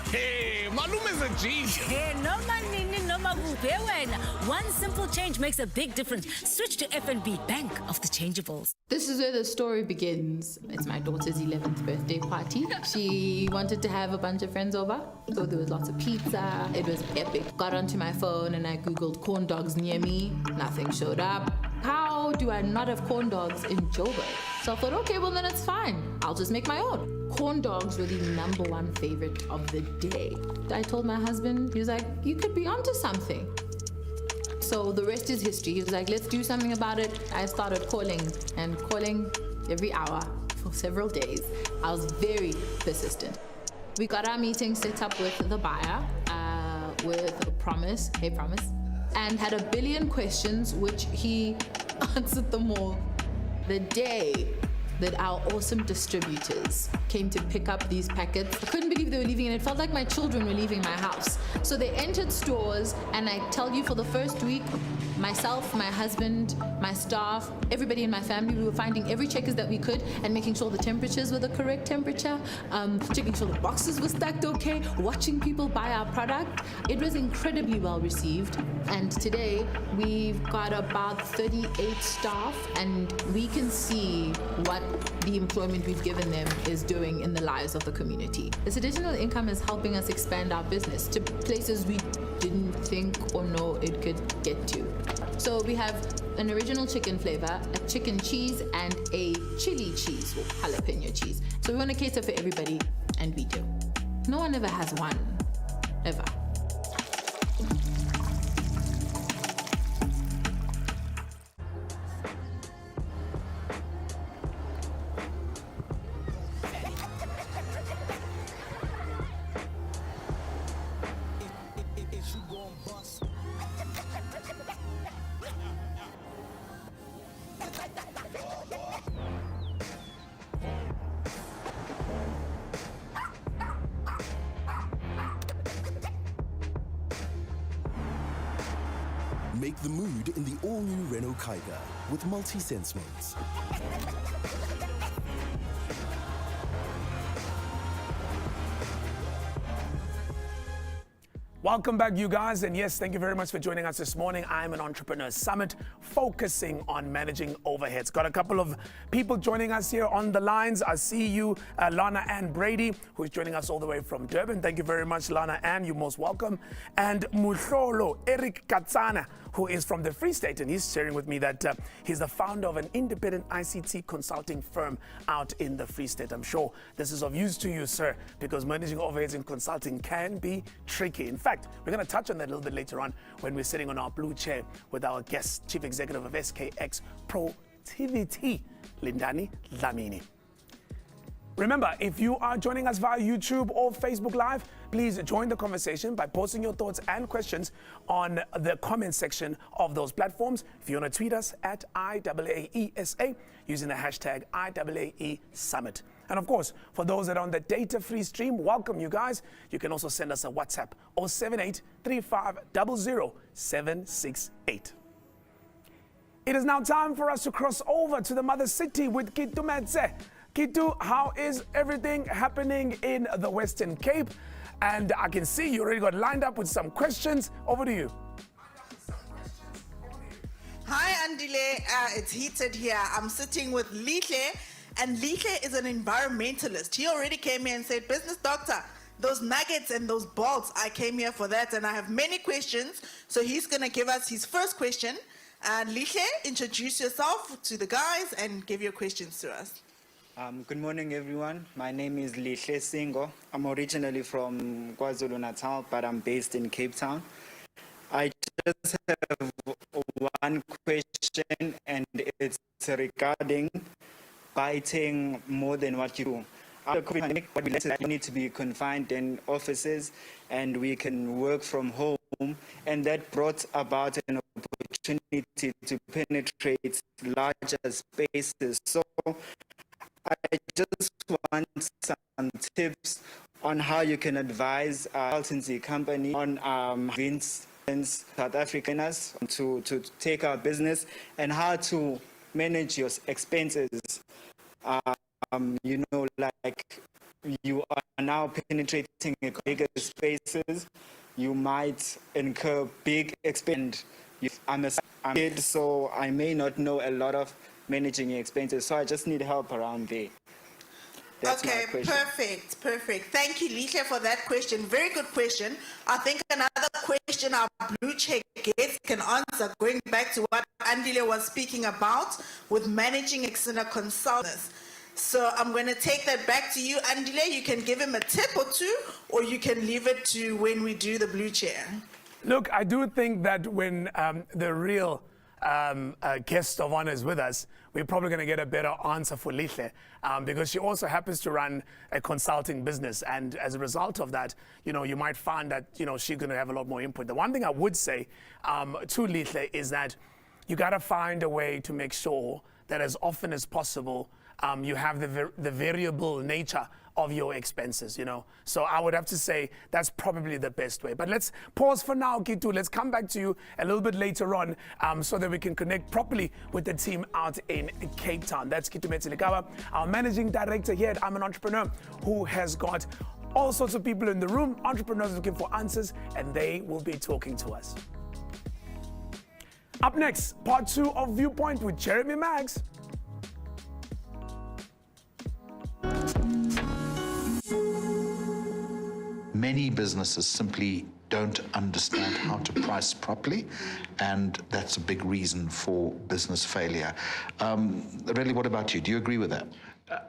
Hey, Malum is a genius. Hey, no manini, no magupe. One simple change makes a big difference. Switch to FNB, Bank of the Changeables. This is where the story begins. It's my daughter's 11th birthday party. She wanted to have a bunch of friends over, so there was lots of pizza. It was epic. Got onto my phone and I googled corn dogs near me. Nothing showed up. How do I not have corn dogs in Joburg? So I thought, okay, well then it's fine. I'll just make my own. Corn dogs were the #1 favorite of the day. I told my husband, he was like, you could be onto something. So the rest is history. He was like, let's do something about it. I started calling every hour for several days. I was very persistent. We got our meeting set up with the buyer, with a promise, and had a billion questions, which he answered them all. The day that our awesome distributors came to pick up these packets, I couldn't believe they were leaving, and it felt like my children were leaving my house. So they entered stores, and I tell you, for the first week, myself, my husband, my staff, everybody in my family, we were finding every checkers that we could and making sure the temperatures were the correct temperature, checking sure the boxes were stacked okay, watching people buy our product. It was incredibly well received, and today we've got about 38 staff, and we can see what the employment we've given them is doing in the lives of the community. This additional income is helping us expand our business to places we didn't think or know it could get to. So we have an original chicken flavor, a chicken cheese, and a chili cheese, or jalapeno cheese. So we want to cater for everybody, and we do. No one ever has one, ever. Make the mood in the all-new Renault Kiger with multi-sense modes. Welcome back, you guys, and yes, thank you very much for joining us this morning. I'm an Entrepreneur Summit focusing on managing overheads. Got a couple of people joining us here on the lines. I see you, Lana Ann Brady, who is joining us all the way from Durban. Thank you very much, Lana Ann. You're most welcome. And Muhlolo Eric Katsana, who is from the Free State, and he's sharing with me that he's the founder of an independent ICT consulting firm out in the Free State. I'm sure this is of use to you, sir, because managing overheads in consulting can be tricky. In fact, we're going to touch on that a little bit later on when we're sitting on our blue chair with our guest, Chief Executive of SKX Protivity, Lindani Dlamini. Remember, if you are joining us via YouTube or Facebook Live, please join the conversation by posting your thoughts and questions on the comment section of those platforms. If you want to tweet us at IAAESA using the hashtag IAAE Summit. And of course, for those that are on the data-free stream, welcome you guys. You can also send us a WhatsApp 078 3500 768. It is now time for us to cross over to the mother city with Kitu Medze. Kitu, how is everything happening in the Western Cape? And I can see you already got lined up with some questions. Over to you. Hi, Andile. It's heated here. I'm sitting with Lihle, and Lihle is an environmentalist. He already came here and said, business doctor, those nuggets and those bolts, I came here for that, and I have many questions. So he's going to give us his first question. Lihle, introduce yourself to the guys and give your questions to us. Good morning, everyone. My name is Lihle Singo. I'm originally from KwaZulu-Natal, but I'm based in Cape Town. I just have one question, and it's regarding biting more than what you do. After COVID, what we learned is that you need to be confined in offices, and we can work from home, and that brought about an opportunity to penetrate larger spaces. So I just want some tips on how you can advise a consultancy company on convince South Africans to take our business and how to manage your expenses. You know, like you are now penetrating bigger spaces, you might incur big expense. I'm a kid, so I may not know a lot of managing your expenses, so I just need help around there. That's okay, my question. perfect. Thank you, Lihle, for that question. Very good question. I think another question our blue check gets can answer, going back to what Andile was speaking about with managing external consultants. So I'm going to take that back to you, Andile. You can give him a tip or two, or you can leave it to when we do the blue chair. Look, I do think that when the real guest of honor is with us, we're probably going to get a better answer for Lihle because she also happens to run a consulting business. And as a result of that, you know, you might find that, you know, she's going to have a lot more input. The one thing I would say to Lihle is that you got to find a way to make sure that as often as possible, you have the variable nature of your expenses, you know. So I would have to say that's probably the best way. But let's pause for now, Kitu. Let's come back to you a little bit later on so that we can connect properly with the team out in Cape Town. That's Kitu Metsilikawa, our managing director here at I'm an Entrepreneur, who has got all sorts of people in the room, entrepreneurs looking for answers, and they will be talking to us. Up next, part 2 of Viewpoint with Jeremy Maggs. Many businesses simply don't understand how to price properly, and that's a big reason for business failure. Really, what about you? Do you agree with that?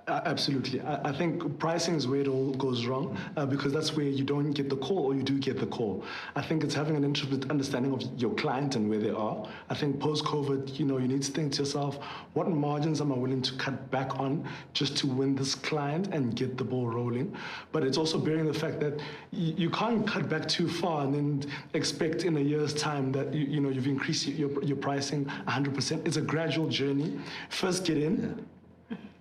Absolutely. I think pricing is where it all goes wrong because that's where you don't get the call or you do get the call. I think it's having an intricate understanding of your client and where they are. I think post-COVID, you know, you need to think to yourself, what margins am I willing to cut back on just to win this client and get the ball rolling? But it's also bearing the fact that you can't cut back too far and then expect in a year's time that you know, you've increased your pricing 100%. It's a gradual journey. First get in.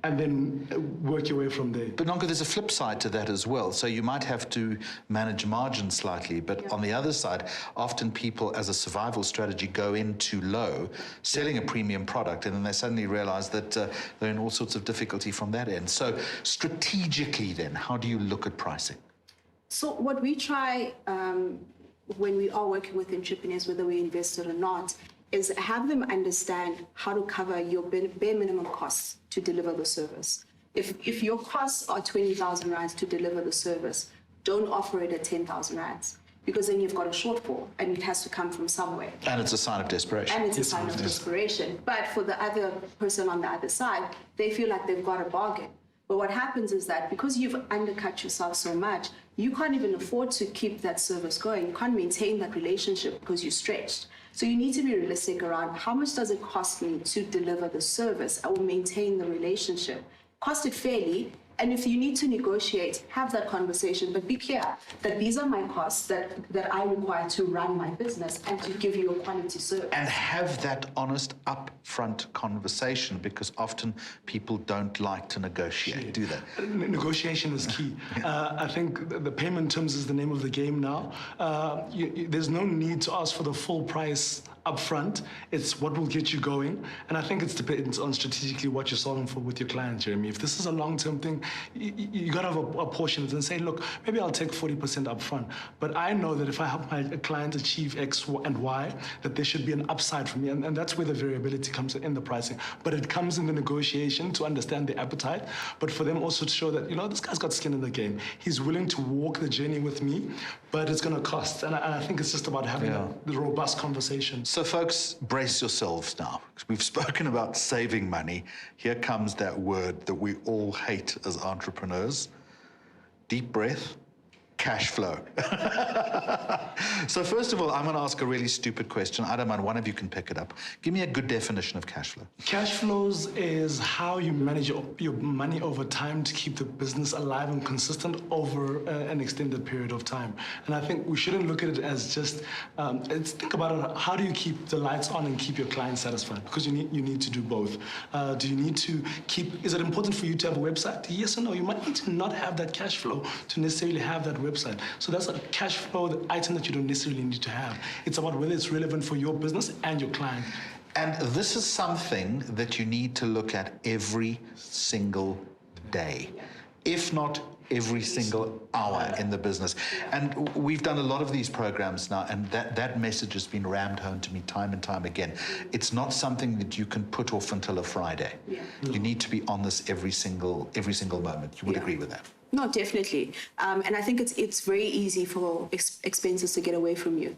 And then work your way from there. But Nonko, there's a flip side to that as well. So you might have to manage margin slightly, but on the other side, often people as a survival strategy go in too low, selling a premium product, and then they suddenly realize that they're in all sorts of difficulty from that end. So strategically then, how do you look at pricing? So what we try when we are working with entrepreneurs, whether we invested or not, is have them understand how to cover your bare minimum costs to deliver the service. If your costs are 20,000 rands to deliver the service, don't offer it at 10,000 rands because then you've got a shortfall and it has to come from somewhere. And it's a sign of desperation. And it's a sign of desperation. But for the other person on the other side, they feel like they've got a bargain. But what happens is that because you've undercut yourself so much, you can't even afford to keep that service going. You can't maintain that relationship because you're stretched. So you need to be realistic around how much does it cost me to deliver the service or maintain the relationship. Cost it fairly, and if you need to negotiate, have that conversation, but be clear that these are my costs that I require to run my business and to give you a quality service. And have that honest, upfront conversation, because often people don't like to negotiate, do they? Negotiation is key. I think the payment terms is the name of the game now. There's no need to ask for the full price upfront. It's what will get you going. And I think it depends on strategically what you're solving for with your client, Jeremy. If this is a long-term thing, you got to have a portion and say, look, maybe I'll take 40% upfront. But I know that if I help my client achieve X and Y, that there should be an upside for me. And that's where the variability comes in the pricing. But it comes in the negotiation to understand the appetite, but for them also to show that, you know, this guy's got skin in the game. He's willing to walk the journey with me but it's going to cost. And I think it's just about having the robust conversation. So folks, brace yourselves now. We've spoken about saving money. Here comes that word that we all hate as entrepreneurs. Deep breath. Cash flow. So first of all, I'm going to ask a really stupid question. I don't mind, one of you can pick it up. Give me a good definition of cash flow. Cash flows is how you manage your money over time to keep the business alive and consistent over an extended period of time. And I think we shouldn't look at it as just, think about it, how do you keep the lights on and keep your clients satisfied? Because you need to do both. Do you need to keep, is it important for you to have a website? Yes or no? You might need to not have that cash flow to necessarily have that website. So that's a cash flow item that you don't necessarily need to have. It's about whether it's relevant for your business and your client. And this is something that you need to look at every single day, if not every single hour in the business. And we've done a lot of these programs now, and that message has been rammed home to me time and time again. It's not something that you can put off until a Friday. Yeah. You need to be on this every single moment. You would agree with that? No, definitely. And I think it's very easy for expenses to get away from you.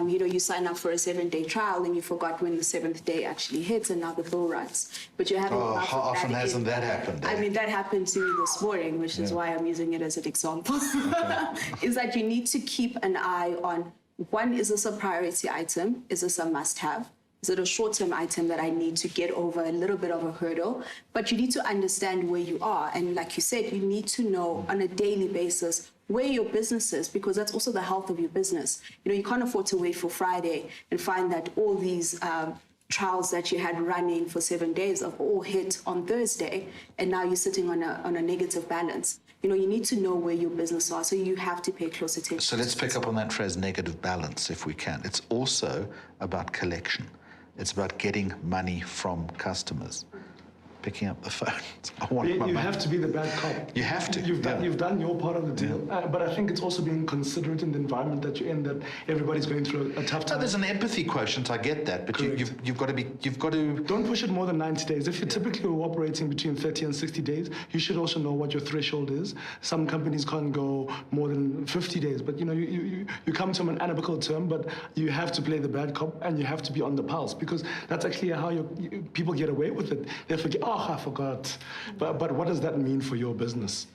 You sign up for a 7-day trial and you forgot when the 7th day actually hits and now the bill runs. But you haven't. Oh, how often hasn't that happened? I mean, that happened to me this morning, which is why I'm using it as an example. Is that you need to keep an eye on, one, is this a priority item? Is this a must-have? Is it a short-term item that I need to get over a little bit of a hurdle? But you need to understand where you are. And like you said, you need to know on a daily basis where your business is, because that's also the health of your business. You can't afford to wait for Friday and find that all these trials that you had running for 7 days have all hit on Thursday, and now you're sitting on a negative balance. You need to know where your business are, so you have to pay close attention. So let's pick up on that phrase, negative balance, if we can. It's also about collection. It's about getting money from customers. Picking up the phone. I want my money. You have to be the bad cop. You have to. You've done your part of the deal. But I think it's also being considerate in the environment that you're in, that everybody's going through a tough time. No, there's an empathy quotient, I get that, but you've got to... Don't push it more than 90 days. If you're typically operating between 30 and 60 days, you should also know what your threshold is. Some companies can't go more than 50 days, but you come to an amicable term, but you have to play the bad cop and you have to be on the pulse, because that's actually how people get away with it. They forget, I forgot. But what does that mean for your business?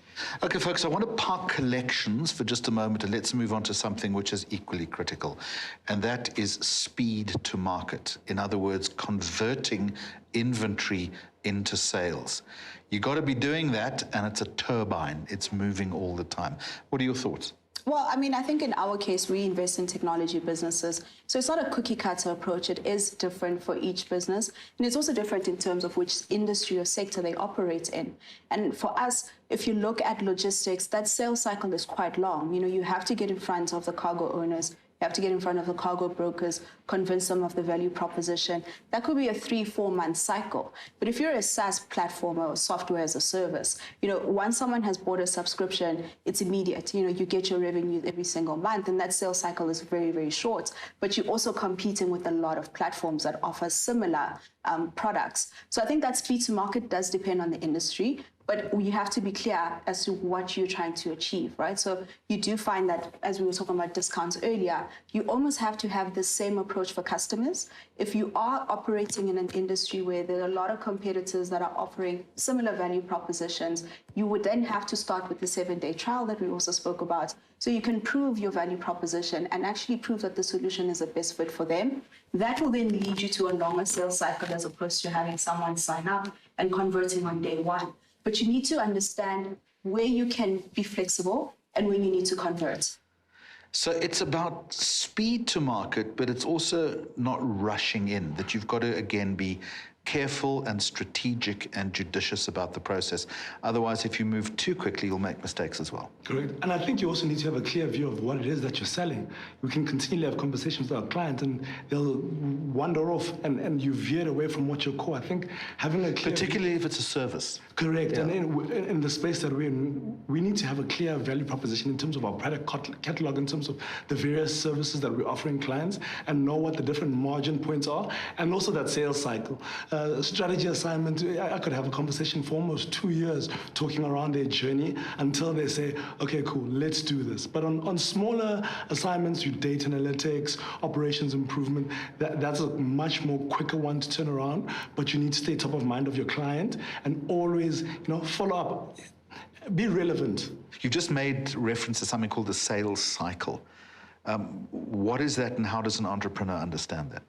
Okay, folks, I want to park collections for just a moment and let's move on to something which is equally critical, and that is speed to market. In other words, converting inventory into sales. You got to be doing that, and it's a turbine. It's moving all the time. What are your thoughts? Well, I mean, I think in our case, we invest in technology businesses. So it's not a cookie cutter approach. It is different for each business. And it's also different in terms of which industry or sector they operate in. And for us, if you look at logistics, that sales cycle is quite long. You have to get in front of the cargo owners. You have to get in front of the cargo brokers, convince them of the value proposition. That could be a 3-4 month cycle. But if you're a SaaS platform or software as a service, once someone has bought a subscription, it's immediate. You get your revenue every single month, and that sales cycle is very, very short. But you're also competing with a lot of platforms that offer similar products. So I think that speed to market does depend on the industry. But you have to be clear as to what you're trying to achieve, right? So you do find that, as we were talking about discounts earlier, you almost have to have the same approach for customers. If you are operating in an industry where there are a lot of competitors that are offering similar value propositions, you would then have to start with the 7-day trial that we also spoke about. So you can prove your value proposition and actually prove that the solution is the best fit for them. That will then lead you to a longer sales cycle as opposed to having someone sign up and converting on day one. But you need to understand where you can be flexible and when you need to convert. So it's about speed to market, but it's also not rushing in, that you've got to, again, be careful and strategic and judicious about the process. Otherwise, if you move too quickly, you'll make mistakes as well. Correct. And I think you also need to have a clear view of what it is that you're selling. We can continually have conversations with our clients and they'll wander off and you veer away from what your core. I think having a clear... Particularly if it's a service. Correct. And in the space that we're in, we need to have a clear value proposition in terms of our product catalog, in terms of the various services that we're offering clients, and know what the different margin points are, and also that sales cycle. Strategy assignment, I could have a conversation for almost 2 years talking around their journey until they say, okay, cool, let's do this. But on smaller assignments, your data analytics, operations improvement, that's a much more quicker one to turn around, but you need to stay top of mind of your client and always follow up, be relevant. You've just made reference to something called the sales cycle. What is that, and how does an entrepreneur understand that?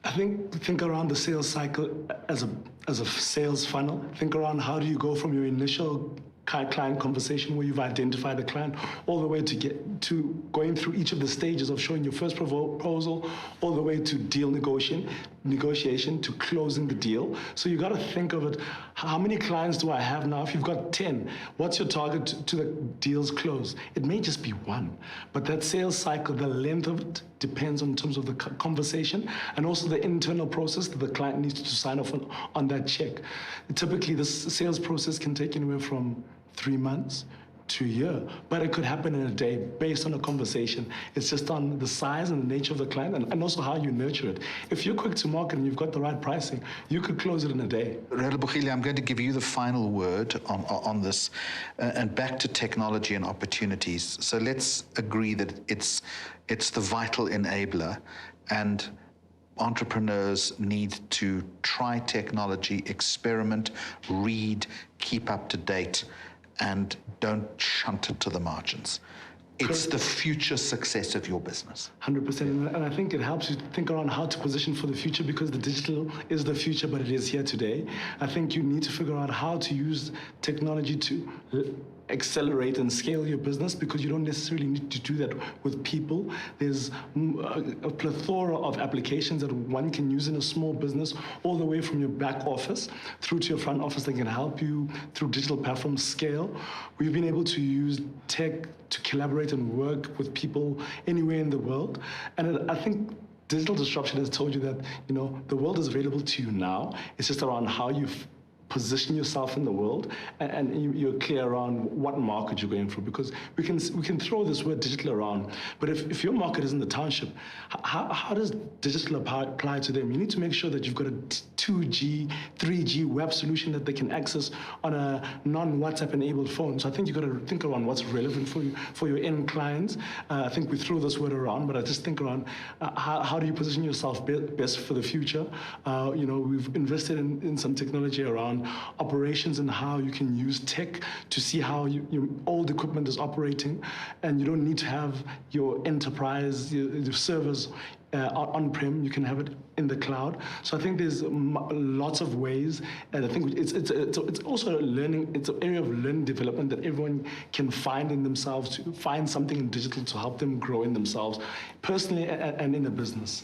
I think around the sales cycle as a sales funnel. Think around how do you go from your initial client conversation where you've identified the client all the way to get to going through each of the stages of showing your first proposal all the way to deal negotiation to closing the deal. So you got to think of it, how many clients do I have now? If you've got 10, what's your target to the deals closed? It may just be one, but that sales cycle, the length of it depends in terms of the conversation and also the internal process that the client needs to sign off on that check. Typically, the sales process can take anywhere from 3 months to a year, but it could happen in a day based on a conversation. It's just on the size and the nature of the client and also how you nurture it. If you're quick to market and you've got the right pricing, you could close it in a day. Relebohile, I'm going to give you the final word on this, and back to technology and opportunities. So let's agree that it's the vital enabler, and entrepreneurs need to try technology, experiment, read, keep up to date, and don't shunt it to the margins. It's the future success of your business. 100%, and I think it helps you think around how to position for the future, because the digital is the future, but it is here today. I think you need to figure out how to use technology to accelerate and scale your business, because you don't necessarily need to do that with people. There's a plethora of applications that one can use in a small business, all the way from your back office through to your front office, that can help you through digital platforms scale. We've been able to use tech to collaborate and work with people anywhere in the world. And I think digital disruption has told you that, the world is available to you now. It's just around how you position yourself in the world, and you're clear around what market you're going for, because we can throw this word digital around, but if your market is in the township, how does digital apply to them? You need to make sure that you've got a 2G, 3G web solution that they can access on a non-WhatsApp enabled phone. So I think you've got to think around what's relevant for your end clients. I think we throw this word around, but I just think around how do you position yourself best for the future? We've invested in some technology around operations and how you can use tech to see how your old equipment is operating, and you don't need to have your enterprise, your servers on-prem. You can have it in the cloud. So I think there's lots of ways, and I think it's also learning. It's an area of learning development that everyone can find in themselves, to find something in digital to help them grow in themselves, personally and in a business.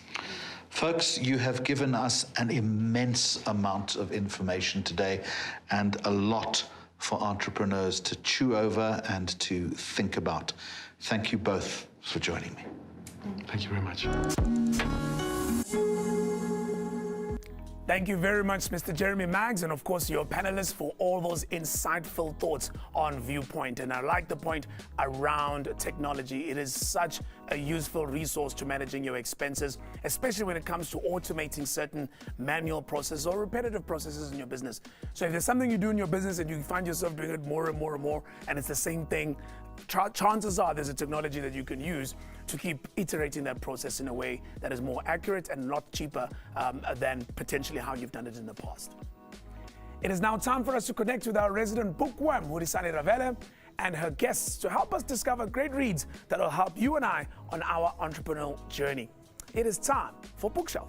Folks, you have given us an immense amount of information today, and a lot for entrepreneurs to chew over and to think about. Thank you both for joining me. Thank you very much. Thank you very much, Mr. Jeremy Maggs, and of course your panelists, for all those insightful thoughts on Viewpoint. And I like the point around technology. It is such a useful resource to managing your expenses, especially when it comes to automating certain manual processes or repetitive processes in your business. So if there's something you do in your business and you find yourself doing it more and more and more, and it's the same thing, chances are there's a technology that you can use to keep iterating that process in a way that is more accurate and a lot cheaper than potentially how you've done it in the past. It is now time for us to connect with our resident bookworm, Hurisani Ravele, and her guests to help us discover great reads that will help you and I on our entrepreneurial journey. It is time for Bookshelf.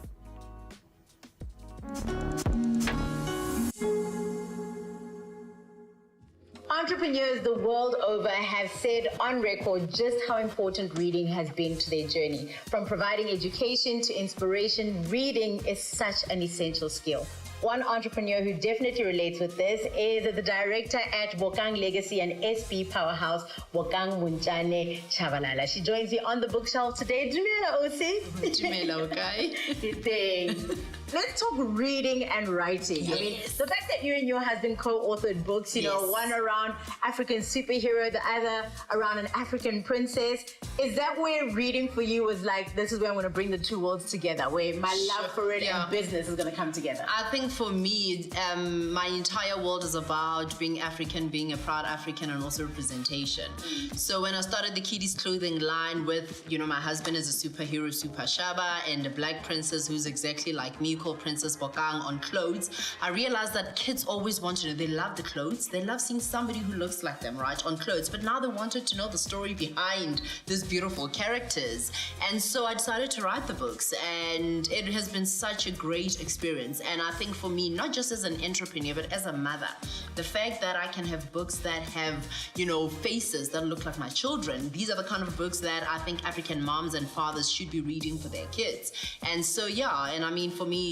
Entrepreneurs the world over have said on record just how important reading has been to their journey. From providing education to inspiration, reading is such an essential skill. One entrepreneur who definitely relates with this is the director at Bokang Legacy and SB Powerhouse, Bokang Munjane Chabalala. She joins me on the bookshelf today. Dumela, Osi. Dumela, okay. Thanks. Let's talk reading and writing. Yes. I mean, the fact that you and your husband co-authored books, you know, one around African superhero, the other around an African princess. Is that where reading for you was like, this is where I'm going to bring the two worlds together, where my love for it and business is going to come together? I think for me, my entire world is about being African, being a proud African, and also representation. So when I started the Kiddies clothing line with, you know, my husband is a superhero, Super Shaba, and a black princess who's exactly like me, called Princess Bokang, on clothes, I realized that kids always want to know, they love the clothes, they love seeing somebody who looks like them, right, on clothes, but now they wanted to know the story behind these beautiful characters. And so I decided to write the books, and it has been such a great experience. And I think for me, not just as an entrepreneur, but as a mother, the fact that I can have books that have, you know, faces that look like my children, these are the kind of books that I think African moms and fathers should be reading for their kids. And so, yeah, and I mean, for me,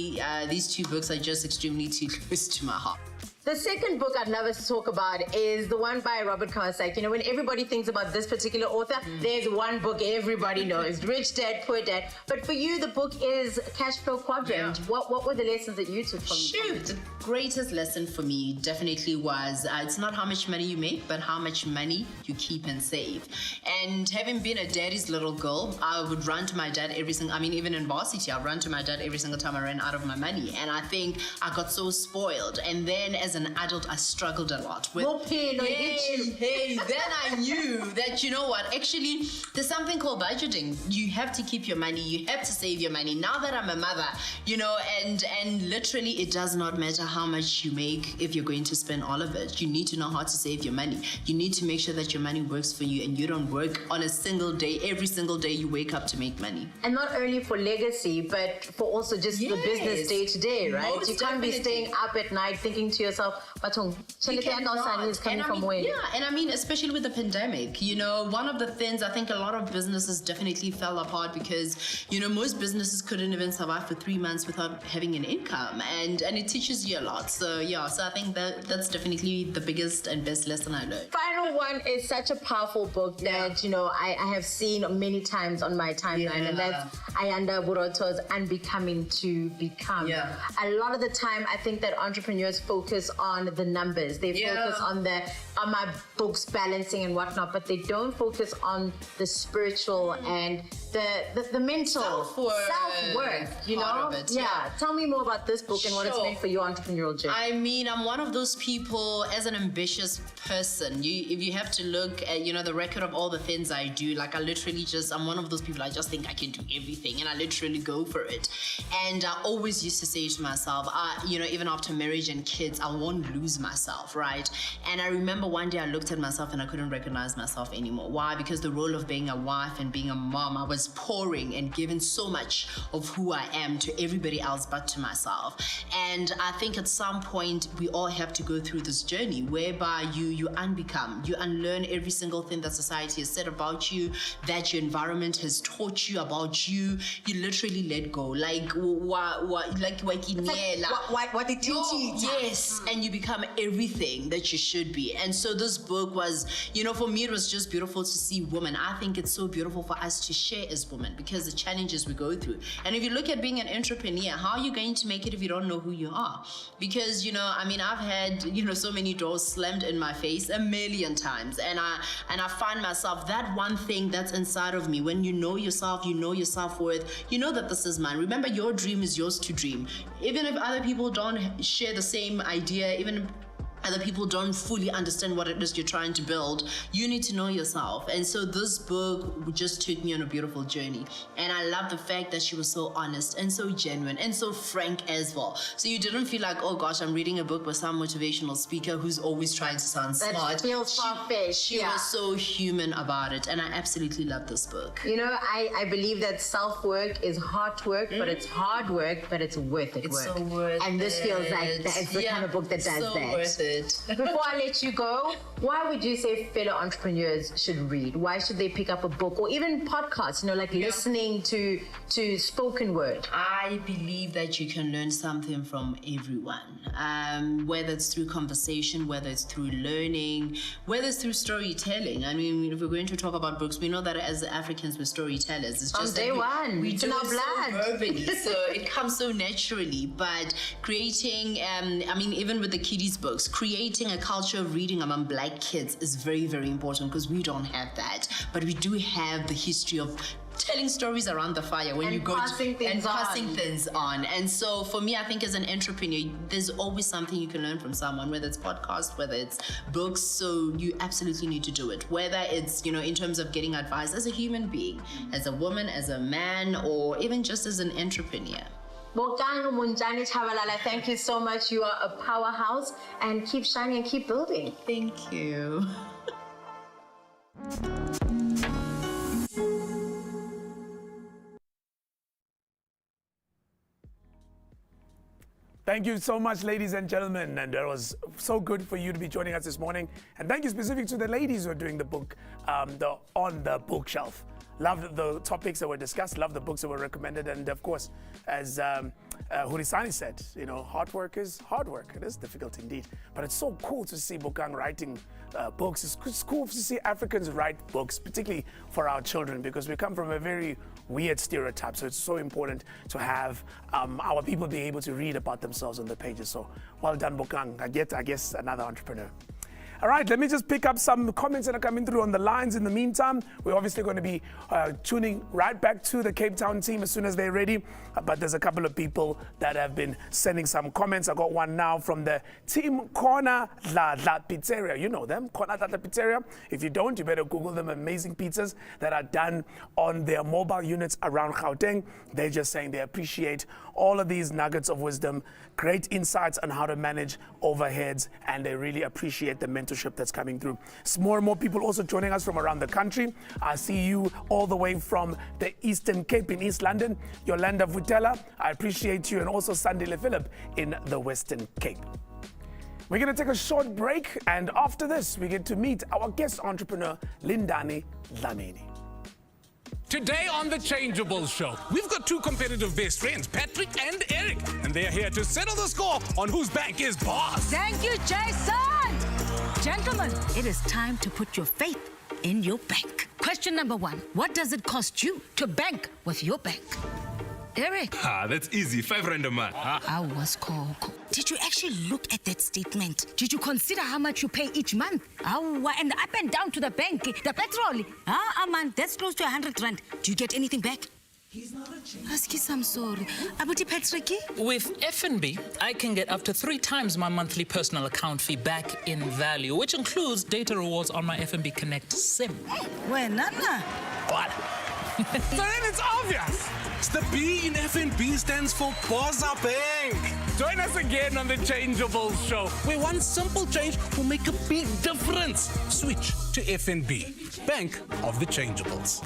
these two books are just extremely too close to my heart. The second book I'd love us to talk about is the one by Robert Kiyosaki. You know, when everybody thinks about this particular author, there's one book everybody knows, Rich Dad, Poor Dad. But for you, the book is Cash Flow Quadrant. What were the lessons that you took from it? The greatest lesson for me definitely was, it's not how much money you make, but how much money you keep and save. And having been a daddy's little girl, I would run to my dad even in varsity, I'd run to my dad every single time I ran out of my money. And I think I got so spoiled. And then as an adult, I struggled a lot with then I knew that, you know what, actually there's something called budgeting. You have to keep your money, you have to save your money. Now that I'm a mother, you know, and literally it does not matter how much you make if you're going to spend all of it. You need to know how to save your money. You need to make sure that your money works for you and you don't work on a single day, every single day you wake up to make money. And not only for legacy, but for also just the business day to day, right? Most you can't be staying up at night thinking to yourself, is coming from where? Yeah, and I mean, especially with the pandemic, you know, one of the things, I think a lot of businesses definitely fell apart because, you know, most businesses couldn't even survive for 3 months without having an income, and it teaches you a lot. So yeah, so I think that's definitely the biggest and best lesson I learned. Final one is such a powerful book that, you know, I have seen many times on my timeline, and that's Ayanda Buroto's Unbecoming to Become. A lot of the time, I think that entrepreneurs focus on the numbers. They focus on my books balancing and whatnot, but they don't focus on the spiritual and the mental self-worth, you know? Tell me more about this book and what it's meant for your entrepreneurial journey. I mean, I'm one of those people, as an ambitious person, if you have to look at, you know, the record of all the things I do, like I'm one of those people, I just think I can do everything and I literally go for it. And I always used to say to myself, you know, even after marriage and kids, I won't lose myself, right? And I remember one day I looked at myself and I couldn't recognize myself anymore. Why? Because the role of being a wife and being a mom, I was pouring and giving so much of who I am to everybody else but to myself. And I think at some point we all have to go through this journey whereby you unbecome, you unlearn every single thing that society has said about you, that your environment has taught you about you. You literally let go. Yes, and you become everything that you should be. And so this book was, you know, for me it was just beautiful to see women. I think it's so beautiful for us to share as women because the challenges we go through. And if you look at being an entrepreneur, how are you going to make it if you don't know who you are? Because, you know, I mean, I've had, you know, so many doors slammed in my face a million times, and I find myself, that one thing that's inside of me, when you know yourself, you know your self-worth, you know that this is mine. Remember, your dream is yours to dream. Even if other people don't share the same idea, even if other people don't fully understand what it is you're trying to build, you need to know yourself. And so this book just took me on a beautiful journey. And I love the fact that she was so honest and so genuine and so frank as well. So you didn't feel like, oh gosh, I'm reading a book with some motivational speaker who's always trying to sound smart. That feels far-fetched. She was so human about it. And I absolutely love this book. You know, I believe that self-work is hard work, but it's hard work, but it's worth it. It's so worth it. And this feels like it's the kind of book that does so that. Worth it. it. Before I let you go, why would you say fellow entrepreneurs should read? Why should they pick up a book or even podcasts, like listening to spoken word? I believe that you can learn something from everyone, whether it's through conversation, whether it's through learning, whether it's through storytelling. I mean, if we're going to talk about books, we know that as Africans, we're storytellers. It's just day one. We It's do in our it blood. so verbally, so it comes so naturally. But creating, even with the kiddies books, creating a culture of reading among Black kids is very, very important because we don't have that. But we do have the history of telling stories around the fire when And you go passing things passing on. things on. And so for me, I think as an entrepreneur, there's always something you can learn from someone, whether it's podcasts, whether it's books. So you absolutely need to do it, whether it's in terms of getting advice as a human being, as a woman, as a man, or even just as an entrepreneur. Bokango Munjani Chabalala, thank you so much. You are a powerhouse and keep shining and keep building. Thank you. Thank you so much, ladies and gentlemen. And it was so good for you to be joining us this morning. And thank you specific to the ladies who are doing the book, the On the Bookshelf. Loved the topics that were discussed, loved the books that were recommended. And of course, as Hurisani said, hard work is hard work. It is difficult indeed. But it's so cool to see Bokang writing books. It's cool to see Africans write books, particularly for our children, because we come from a very weird stereotype. So it's so important to have our people be able to read about themselves on the pages. So well done, Bokang. I guess another entrepreneur. All right, let me just pick up some comments that are coming through on the lines. In the meantime, we're obviously going to be tuning right back to the Cape Town team as soon as they're ready. But there's a couple of people that have been sending some comments. I got one now from the team Kona Dladla Pizzeria. You know them, Kona Dladla Pizzeria. If you don't, you better Google them. Amazing pizzas that are done on their mobile units around Gauteng. They're just saying they appreciate all of these nuggets of wisdom, great insights on how to manage overheads, and they really appreciate the mentorship that's coming through. It's more and more people also joining us from around the country. I see you all the way from the Eastern Cape in East London, Yolanda Vutela. I appreciate you, and also Sandile Philip in the Western Cape. We're going to take a short break, and after this, we get to meet our guest entrepreneur, Lindani Dlamini. Today on The Changeables Show, we've got two competitive best friends, Patrick and Eric, and they're here to settle the score on whose bank is boss. Thank you, Jason. Gentlemen, it is time to put your faith in your bank. Question number 1, what does it cost you to bank with your bank? Eric. That's easy. 5 rand a month. I was Coco. Did you actually look at that statement? Did you consider how much you pay each month? And up and down to the bank, the petrol. Man, that's close to 100 rand. Do you get anything back? Askis, I'm sorry. Abuti Patrick? With FNB, I can get up to 3 times my monthly personal account fee back in value, which includes data rewards on my FNB Connect SIM. Well, Nana. What? So then it's obvious. It's the B in FNB stands for Bossa Bank. Join us again on The Changeables Show, where one simple change will make a big difference. Switch to FNB, Bank of the Changeables.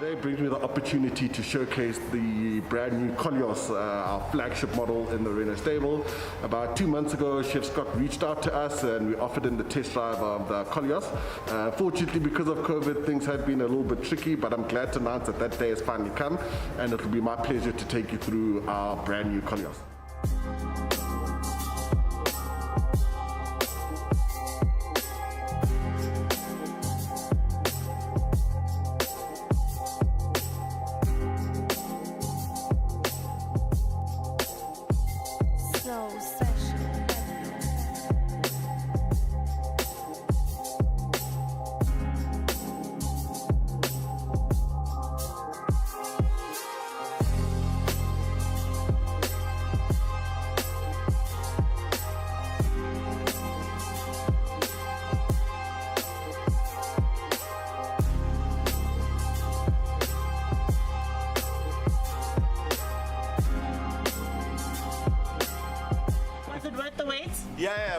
Today brings me the opportunity to showcase the brand new Koleos, our flagship model in the Renault stable. About 2 months ago, Chef Scott reached out to us and we offered him the test drive of the Koleos. Fortunately, because of COVID, things had been a little bit tricky, but I'm glad to announce that that day has finally come, and it will be my pleasure to take you through our brand new Koleos.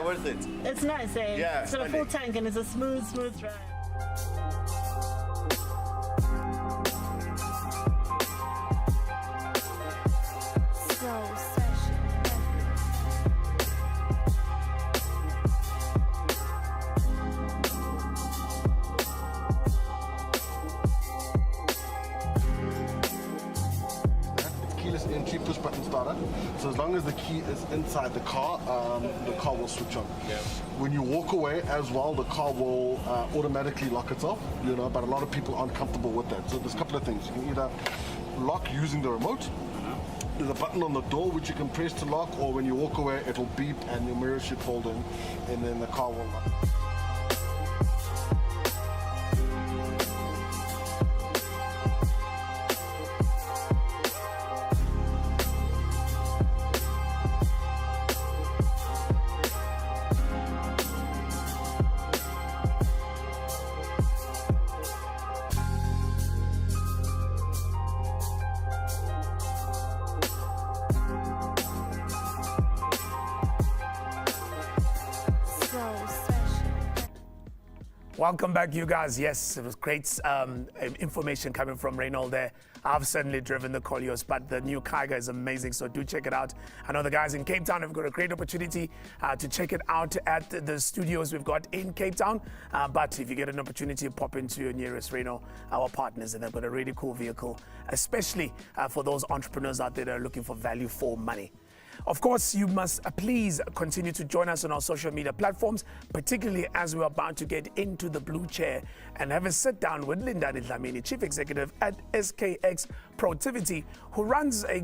worth it. It's nice, eh? Yeah, It's got a full tank and it's a smooth ride. Keyless entry, push button starter. So as long as the key is inside the car will switch on. When you walk away as well, the car will automatically lock itself, but a lot of people aren't comfortable with that. So there's a couple of things. You can either lock using the remote. There's a button on the door which you can press to lock, or when you walk away, it'll beep and your mirror should fold in, and then the car will lock. Welcome back, you guys. Yes, it was great information coming from Reynold there. I've certainly driven the Koleos, but the new Kaiga is amazing, so do check it out. I know the guys in Cape Town have got a great opportunity to check it out at the studios we've got in Cape Town. But if you get an opportunity to pop into your nearest Reynold, our partners, and they've got a really cool vehicle, especially for those entrepreneurs out there that are looking for value for money. Of course, you must please continue to join us on our social media platforms, particularly as we're about to get into the blue chair and have a sit down with Lindani Dlamini, Chief Executive at SKX Productivity, who runs a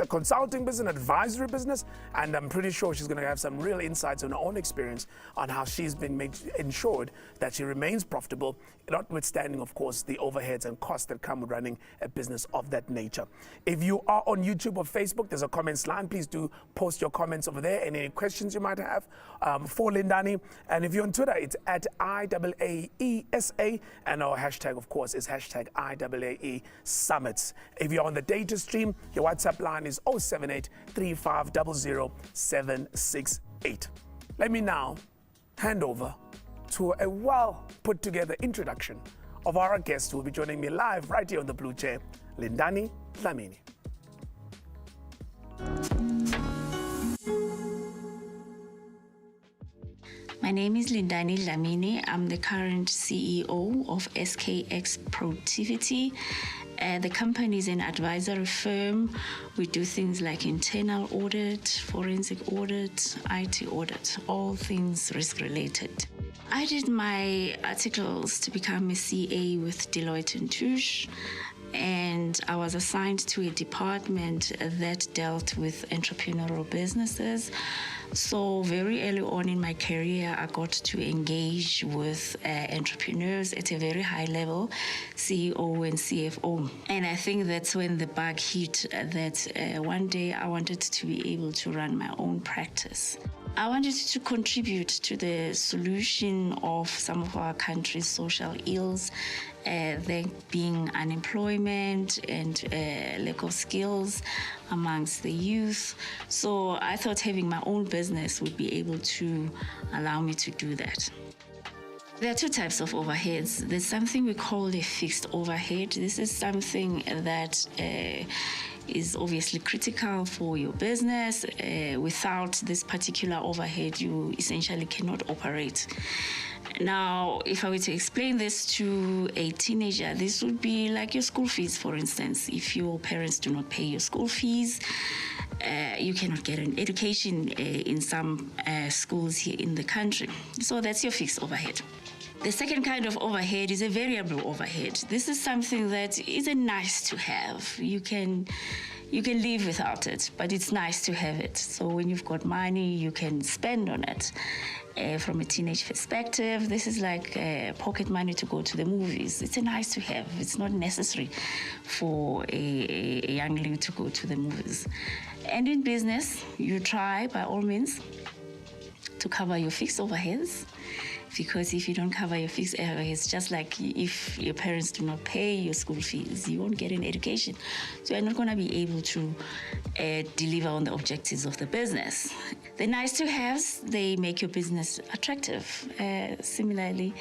consulting business, advisory business, and I'm pretty sure she's going to have some real insights on her own experience on how she's been ensured that she remains profitable, notwithstanding, of course, the overheads and costs that come with running a business of that nature. If you are on YouTube or Facebook, there's a comments line. Please do post your comments over there and any questions you might have for Lindani. And if you're on Twitter, it's at IAAESA, and our hashtag, of course, is hashtag IAAE Summits. If you're on the data stream, your WhatsApp line is 078 3500 768. Let me now hand over to a well put together introduction of our guest who will be joining me live right here on the blue chair, Lindani Dlamini. My name is Lindani Dlamini. I'm the current CEO of SKX Productivity. The company is an advisory firm. We do things like internal audit, forensic audit, IT audit, all things risk related. I did my articles to become a CA with Deloitte & Touche, and I was assigned to a department that dealt with entrepreneurial businesses. So very early on in my career, I got to engage with entrepreneurs at a very high level, CEO and CFO. And I think that's when the bug hit that one day I wanted to be able to run my own practice. I wanted to contribute to the solution of some of our country's social ills, there being unemployment and lack of skills amongst the youth. So I thought having my own business would be able to allow me to do that. There are two types of overheads. There's something we call a fixed overhead. This is something that is obviously critical for your business. Without this particular overhead, you essentially cannot operate. Now, if I were to explain this to a teenager, this would be like your school fees, for instance. If your parents do not pay your school fees, you cannot get an education in some schools here in the country. So that's your fixed overhead. The second kind of overhead is a variable overhead. This is something that is a nice to have. You can live without it, but it's nice to have it. So when you've got money, you can spend on it. From a teenage perspective, this is like pocket money to go to the movies. It's a nice to have. It's not necessary for a youngling to go to the movies. And in business, you try by all means to cover your fixed overheads. because if you don't cover your fixed it's just like if your parents do not pay your school fees, you won't get an education. So you're not going to be able to deliver on the objectives of the business. The nice to haves, they make your business attractive. Similarly,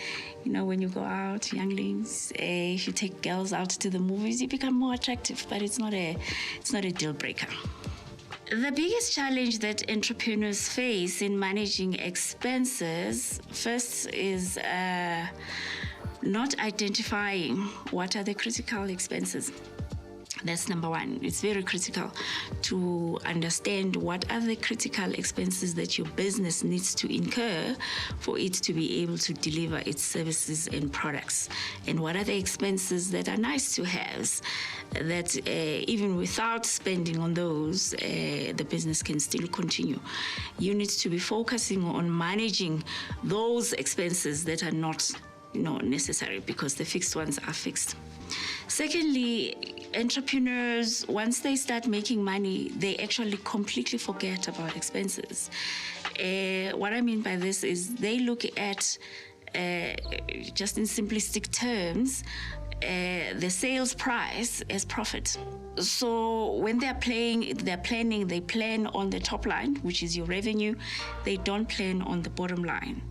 when you go out, younglings, if you take girls out to the movies, you become more attractive, but it's not a deal breaker. The biggest challenge that entrepreneurs face in managing expenses, first is not identifying what are the critical expenses. That's number one. It's very critical to understand what are the critical expenses that your business needs to incur for it to be able to deliver its services and products. And what are the expenses that are nice to have that even without spending on those, the business can still continue. You need to be focusing on managing those expenses that are not necessary, because the fixed ones are fixed. Secondly, entrepreneurs, once they start making money, they actually completely forget about expenses. What I mean by this is they look at, just in simplistic terms, the sales price as profit. So when they plan on the top line, which is your revenue. They don't plan on the bottom line.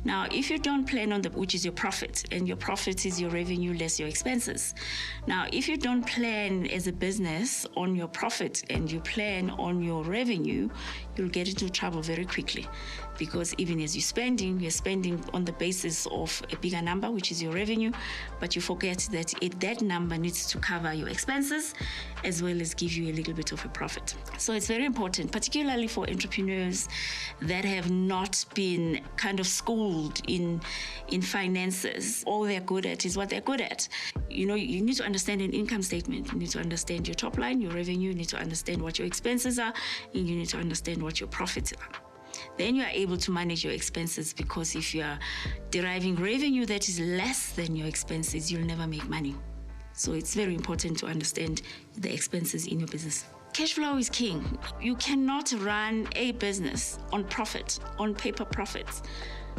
Now, if you don't plan on which is your profit, and your profit is your revenue less your expenses. Now, if you don't plan as a business on your profit and you plan on your revenue, you'll get into trouble very quickly. Because even as you're spending on the basis of a bigger number, which is your revenue, but you forget that that number needs to cover your expenses as well as give you a little bit of a profit. So it's very important, particularly for entrepreneurs that have not been kind of schooled in finances. All they're good at is what they're good at. You need to understand an income statement. You need to understand your top line, your revenue. You need to understand what your expenses are, and you need to understand what your profits are. Then you are able to manage your expenses, because if you are deriving revenue that is less than your expenses, you'll never make money. So it's very important to understand the expenses in your business. Cash flow is king. You cannot run a business on profit, on paper profits.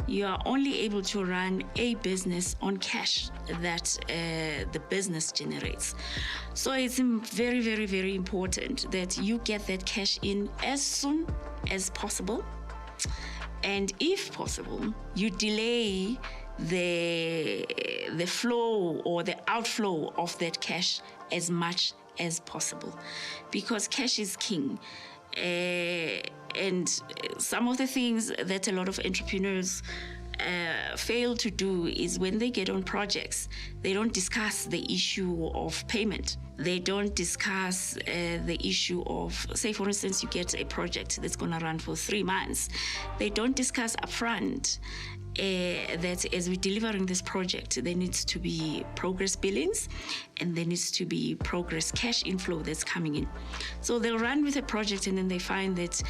You are only able to run a business on cash that the business generates. So it's very, very, very important that you get that cash in as soon as possible. And if possible, you delay the flow or the outflow of that cash as much as possible, because cash is king. And some of the things that a lot of entrepreneurs fail to do is when they get on projects, they don't discuss the issue of payment. They don't discuss the issue of, say, for instance, you get a project that's going to run for 3 months. They don't discuss upfront that as we're delivering this project, there needs to be progress billings and there needs to be progress cash inflow that's coming in. So they'll run with a project and then they find that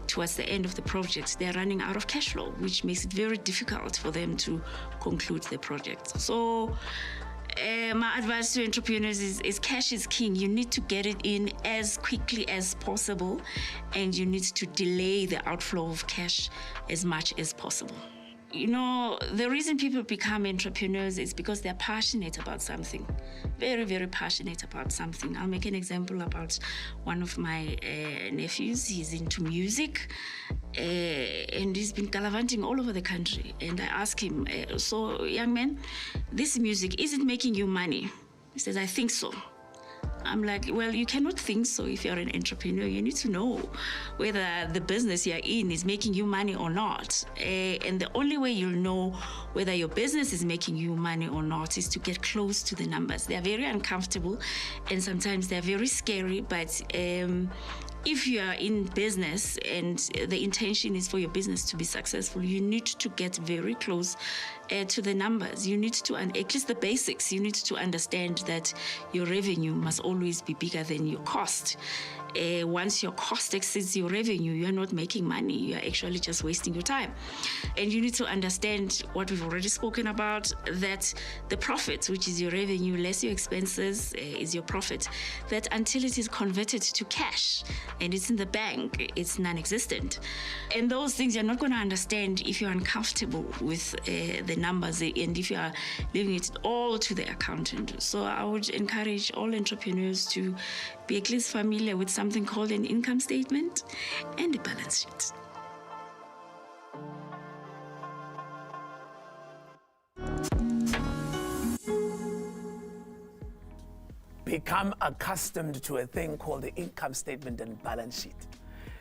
towards the end of the project, they're running out of cash flow, which makes it very difficult for them to conclude the project. So my advice to entrepreneurs is cash is king. You need to get it in as quickly as possible, and you need to delay the outflow of cash as much as possible. The reason people become entrepreneurs is because they're passionate about something. Very, very passionate about something. I'll make an example about one of my nephews. He's into music, and he's been gallivanting all over the country. And I asked him, so young man, this music, is it making you money? He says, I think so. I'm like, well, you cannot think so if you're an entrepreneur. You need to know whether the business you're in is making you money or not. And the only way you'll know whether your business is making you money or not is to get close to the numbers. They're very uncomfortable and sometimes they're very scary, but if you are in business and the intention is for your business to be successful, you need to get very close to the numbers. You need to, at least the basics, you need to understand that your revenue must always be bigger than your cost. once your cost exceeds your revenue, you're not making money. You're actually just wasting your time. And you need to understand what we've already spoken about, that the profit, which is your revenue less your expenses, is your profit, that until it is converted to cash and it's in the bank, it's non-existent. And those things you're not going to understand if you're uncomfortable with the numbers and if you are leaving it all to the accountant. So I would encourage all entrepreneurs to be at least familiar with something called an income statement and a balance sheet. Become accustomed to a thing called the income statement and balance sheet.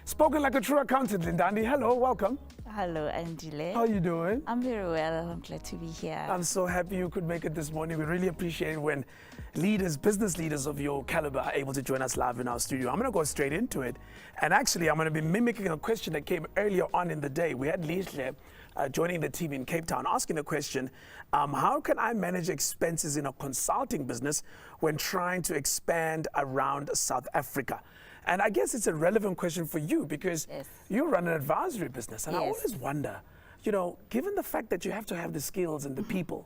Spoken like a true accountant, Lindandi. Hello, welcome. Hello, Angela. How are you doing? I'm very well. I'm glad to be here. I'm so happy you could make it this morning. We really appreciate it when leaders, business leaders of your caliber are able to join us live in our studio. I'm going to go straight into it. And actually, I'm going to be mimicking a question that came earlier on in the day. We had Lihle joining the team in Cape Town, asking the question, how can I manage expenses in a consulting business when trying to expand around South Africa? And I guess it's a relevant question for you because you run an advisory business. And I always wonder, you know, given the fact that you have to have the skills and the people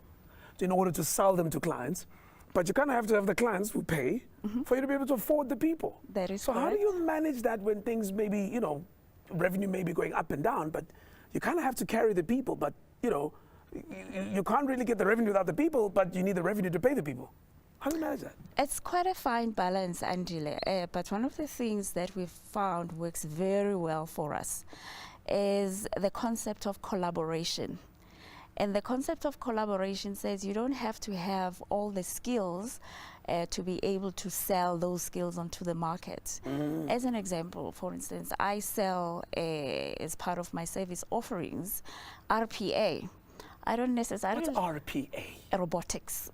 in order to sell them to clients, but you kind of have to have the clients who pay for you to be able to afford the people. That is so correct. How do you manage that when things maybe, you know, revenue may be going up and down, but you kind of have to carry the people, but, you know, you can't really get the revenue without the people, but you need the revenue to pay the people. How do you manage that? It's quite a fine balance, Angela. But one of the things that we've found works very well for us is the concept of collaboration. And the concept of collaboration says you don't have to have all the skills to be able to sell those skills onto the market. As an example, for instance, I sell as part of my service offerings, RPA. I don't necessarily... What's RPA? Robotics.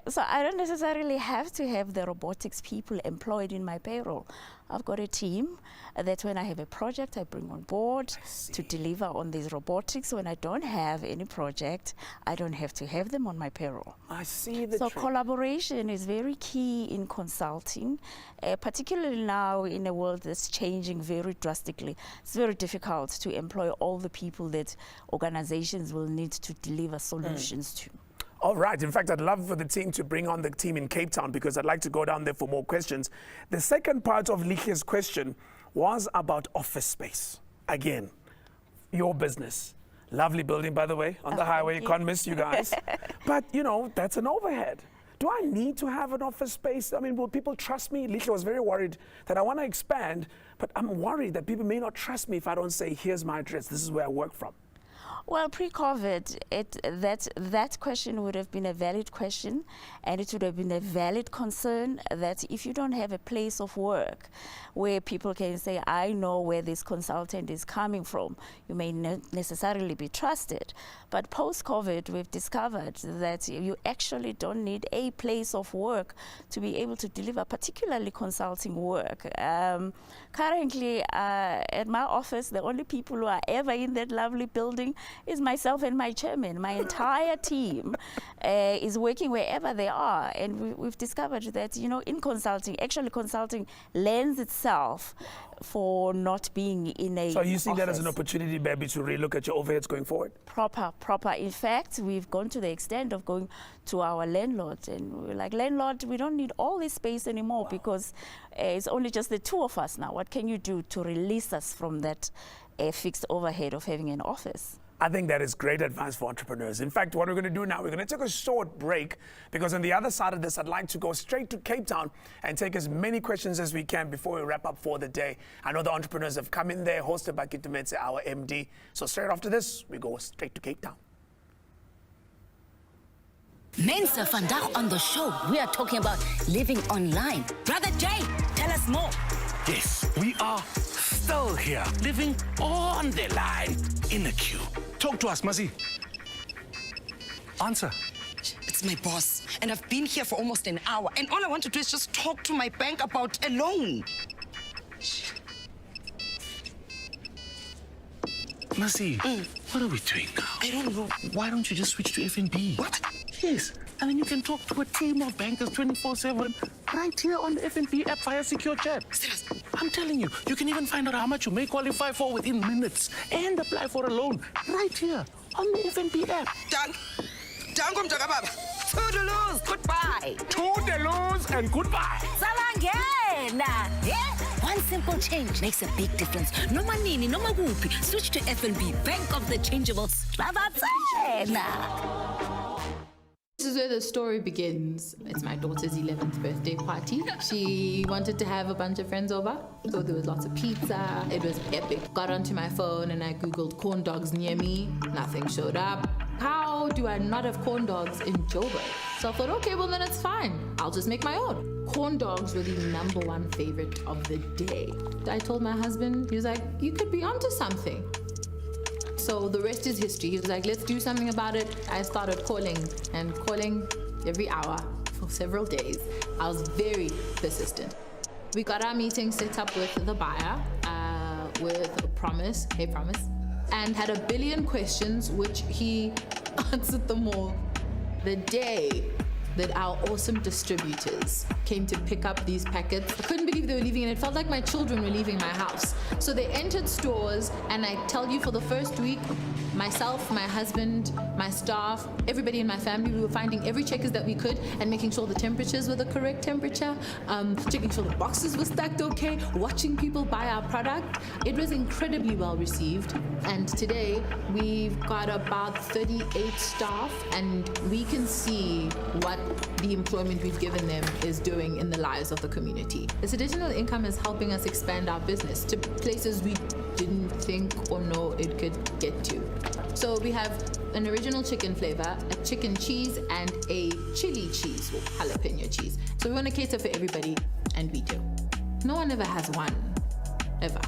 So I don't necessarily have to have the robotics people employed in my payroll. I've got a team that when I have a project, I bring on board to deliver on these robotics. When I don't have any project, I don't have to have them on my payroll. I see the So trick. collaboration is very key in consulting, particularly now in a world that's changing very drastically. It's very difficult to employ all the people that organizations will need to deliver solutions to. All right. In fact, I'd love for the team to bring on the team in Cape Town because I'd like to go down there for more questions. The second part of Lihle's question was about office space. Again, your business. Lovely building, by the way, on the highway. Can't miss you guys. But, you know, that's an overhead. Do I need to have an office space? I mean, will people trust me? Lihle was very worried that I want to expand, but I'm worried that people may not trust me if I don't say, here's my address, this is where I work from. Well, pre-COVID, that question would have been a valid question, and it would have been a valid concern that if you don't have a place of work where people can say, I know where this consultant is coming from, you may not necessarily be trusted. But post-COVID, we've discovered that you actually don't need a place of work to be able to deliver, particularly consulting work. Currently, at my office, the only people who are ever in that lovely building is myself and my chairman. My entire team is working wherever they are. And we've discovered that, you know, in consulting, actually consulting lends itself for not being in a So you see that as office. an opportunity, baby, to relook at your overheads going forward? Proper. In fact, we've gone to the extent of going to our landlord and we're like, landlord, we don't need all this space anymore because it's only just the two of us now. What can you do to release us from that fixed overhead of having an office? I think that is great advice for entrepreneurs. In fact, what we're going to do now, we're going to take a short break because on the other side of this, I'd like to go straight to Cape Town and take as many questions as we can before we wrap up for the day. I know the entrepreneurs have come in there, hosted by Kitumetse, our MD. So straight after this, we go straight to Cape Town. Mensa vandag on the show, we are talking about living online. Brother Jay, tell us more. Yes, we are still here, living on the line in the queue. Talk to us, Mazi. Answer. It's my boss, and I've been here for almost an hour, and all I want to do is just talk to my bank about a loan. Mazi, what are we doing now? I don't know. Why don't you just switch to FNB? What? Yes, And then you can talk to a team of bankers 24/7 right here on the FNB app via secure chat. I'm telling you, you can even find out how much you may qualify for within minutes and apply for a loan right here on the FNB app. Danko mntakababa. Toodaloos, goodbye. Toodaloos and goodbye. Salangena. Yeah? One simple change makes a big difference. No manini, no maguphi. Switch to FNB, Bank of the Changeables. This is where the story begins. It's my daughter's 11th birthday party. She wanted to have a bunch of friends over, so there was lots of pizza. It was epic. Got onto my phone and I Googled corn dogs near me. Nothing showed up. How do I not have corn dogs in Joburg? So I thought, okay, well then it's fine. I'll just make my own. Corn dogs were the #1 favorite of the day. I told my husband, he was like, you could be onto something. So the rest is history. He was like, let's do something about it. I started calling and calling every hour for several days. I was very persistent. We got our meeting set up with the buyer, with Promise, hey Promise, and had a billion questions, which he answered them all. The day that our awesome distributors came to pick up these packets, I couldn't believe they were leaving, and it felt like my children were leaving my house. So they entered stores, and I tell you, for the first week, myself, my husband, my staff, everybody in my family, we were finding every checkers that we could and making sure the temperatures were the correct temperature, checking sure the boxes were stacked okay, watching people buy our product. It was incredibly well received, and today we've got about 38 staff, and we can see what the employment we've given them is doing in the lives of the community. This additional income is helping us expand our business to places we didn't think or know it could get to. So we have an original chicken flavor, a chicken cheese, and a chili cheese, or jalapeno cheese. So we want to cater for everybody, and we do. No one ever has one, ever.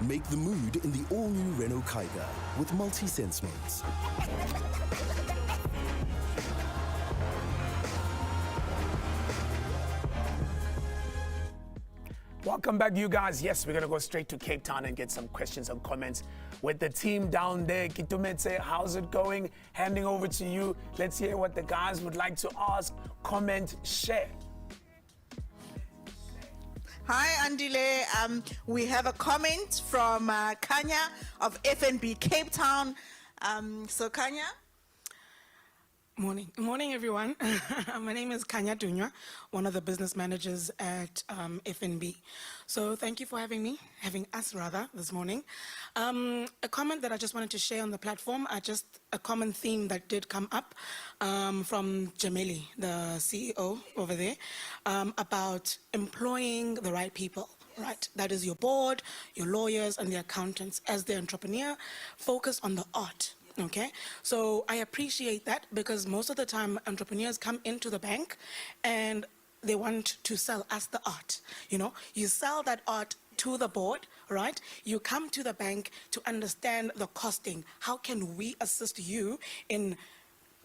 Make the mood in the all-new Renault Kiger with multi-sense modes. Welcome back, you guys. Yes, we're going to go straight to Cape Town and get some questions and comments with the team down there. Kitumetse, how's it going? Handing over to you. Let's hear what the guys would like to ask, comment, share. Hi, Andile. We have a comment from Kanya of FNB Cape Town. So, Kanya? Morning, everyone. My name is Kanya Dunya, one of the business managers at FNB. So thank you for having us this morning. A comment that I just wanted to share on the platform, a common theme that did come up from Jameli, the CEO over there, about employing the right people. Right, that is your board, your lawyers, and the accountants. As the entrepreneur, focus on the art. Okay, so I appreciate that, because most of the time entrepreneurs come into the bank and they want to sell us the art. You know, you sell that art to the board, right? You come to the bank to understand the costing. How can we assist you in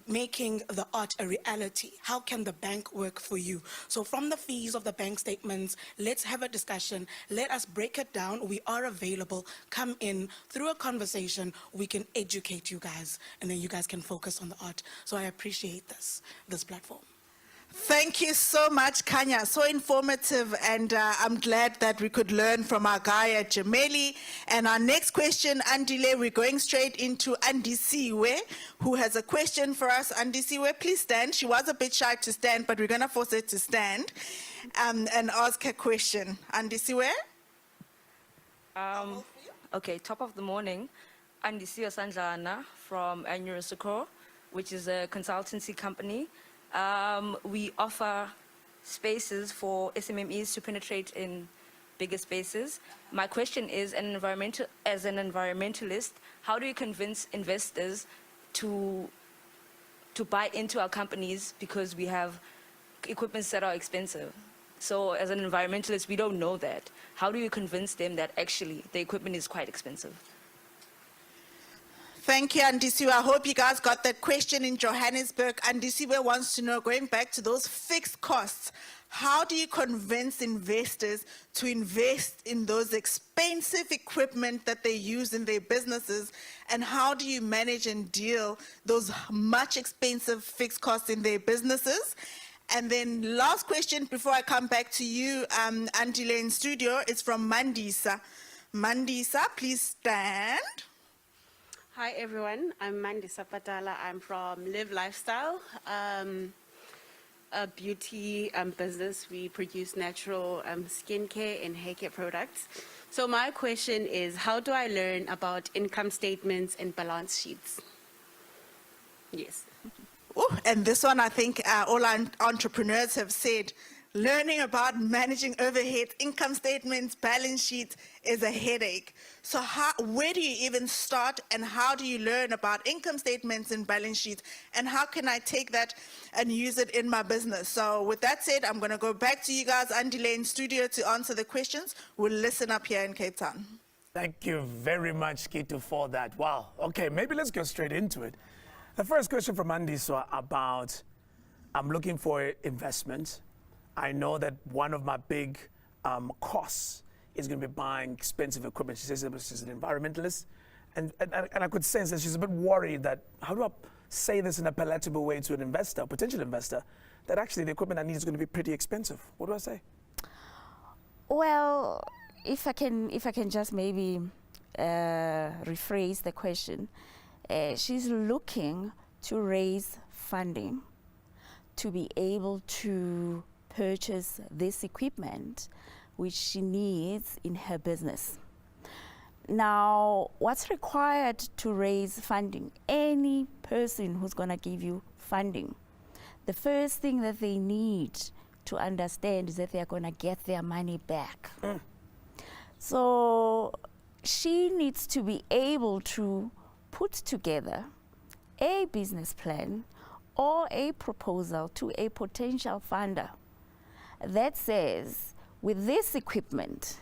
making the art a reality? How can the bank work for you? So from the fees of the bank statements, let's have a discussion. Let us break it down. We are available. Come in. Through a conversation, we can educate you guys, and then you guys can focus on the art. So I appreciate this platform. Thank you so much, Kanya. So informative, and I'm glad that we could learn from our guy at Jameli. And our next question, Andile, we're going straight into Andisiwe, who has a question for us. Andisiwe, please stand. She was a bit shy to stand, but we're going to force her to stand and ask her question. Andisiwe? Okay, top of the morning. Andisiwe Sandlana from Anurasako, which is a consultancy company. We offer spaces for SMMEs to penetrate in bigger spaces. My question is, as an environmentalist, how do you convince investors to buy into our companies because we have equipments that are expensive. So as an environmentalist, we don't know that. How do you convince them that actually the equipment is quite expensive? Thank you, Andisiwe. I hope you guys got that question in Johannesburg. Andisiwe wants to know, going back to those fixed costs, how do you convince investors to invest in those expensive equipment that they use in their businesses? And how do you manage and deal those much expensive fixed costs in their businesses? And then last question before I come back to you, Andile in studio, is from Mandisa. Mandisa, please stand. Hi everyone, I'm Mandisa Patala. I'm from Live Lifestyle, a beauty business. We produce natural skincare and haircare products. So my question is, how do I learn about income statements and balance sheets? Yes. Oh, and this one, I think all entrepreneurs have said, learning about managing overhead, income statements, balance sheets is a headache. So where do you even start, and how do you learn about income statements and balance sheets, and how can I take that and use it in my business? So with that said, I'm going to go back to you guys, Andile in studio, to answer the questions. We'll listen up here in Cape Town. Thank you very much, Kitu, for that. Wow. Okay, maybe let's go straight into it. The first question from Andiswa about, I'm looking for investment. I know that one of my big costs is going to be buying expensive equipment. She says she's an environmentalist. And I could sense that she's a bit worried that, how do I say this in a palatable way to an investor, a potential investor, that actually the equipment I need is going to be pretty expensive? What do I say? Well, if I can just maybe rephrase the question, she's looking to raise funding to be able to purchase this equipment which she needs in her business. Now, what's required to raise funding? Any person who's going to give you funding, the first thing that they need to understand is that they're going to get their money back. So she needs to be able to put together a business plan or a proposal to a potential funder that says, with this equipment,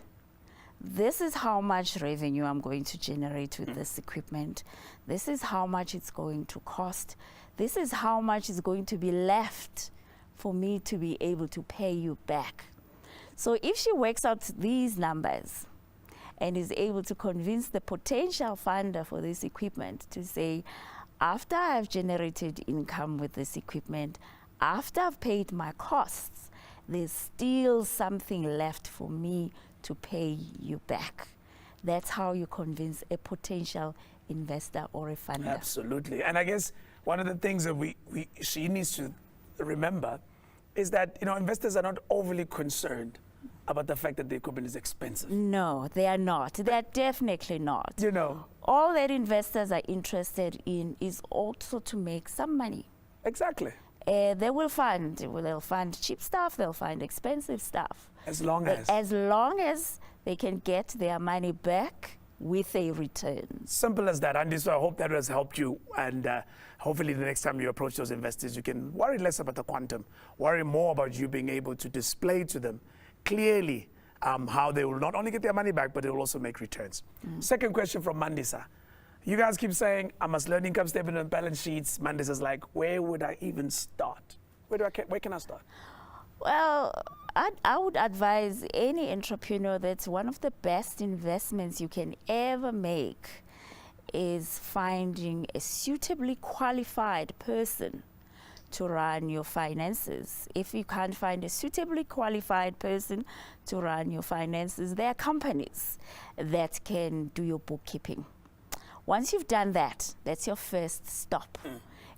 this is how much revenue I'm going to generate with this equipment. This is how much it's going to cost. This is how much is going to be left for me to be able to pay you back. So if she works out these numbers and is able to convince the potential funder for this equipment to say, after I've generated income with this equipment, after I've paid my costs, there's still something left for me to pay you back. That's how you convince a potential investor or a funder. Absolutely. And I guess one of the things that she needs to remember is that, investors are not overly concerned about the fact that the equipment is expensive. No, they are not. They're definitely not. All that investors are interested in is also to make some money. Exactly. They'll fund cheap stuff, they'll fund expensive stuff. As long as they can get their money back with a return. Simple as that, Andy. So I hope that has helped you, and hopefully the next time you approach those investors, you can worry less about the quantum, worry more about you being able to display to them clearly how they will not only get their money back, but they will also make returns. Second question from Mandisa. You guys keep saying, I must learn income statement and balance sheets. Mandisa's like, where would I even start? Where can I start? Well, I would advise any entrepreneur that one of the best investments you can ever make is finding a suitably qualified person to run your finances. If you can't find a suitably qualified person to run your finances, there are companies that can do your bookkeeping. Once you've done that, that's your first stop.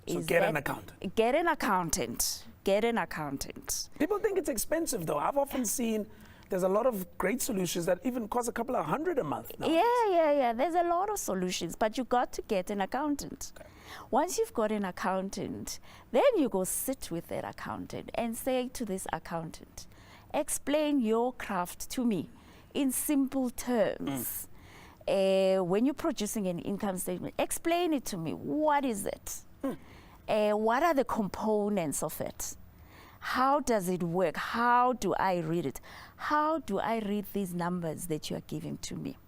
So get an accountant. Get an accountant. Get an accountant. People think it's expensive, though. I've often seen there's a lot of great solutions that even cost a couple of $100 a month now. Yeah. There's a lot of solutions, but you got to get an accountant. Okay. Once you've got an accountant, then you go sit with that accountant and say to this accountant, explain your craft to me in simple terms. when you're producing an income statement, explain it to me. What is it? What are the components of it? How does it work? How do I read it? How do I read these numbers that you are giving to me?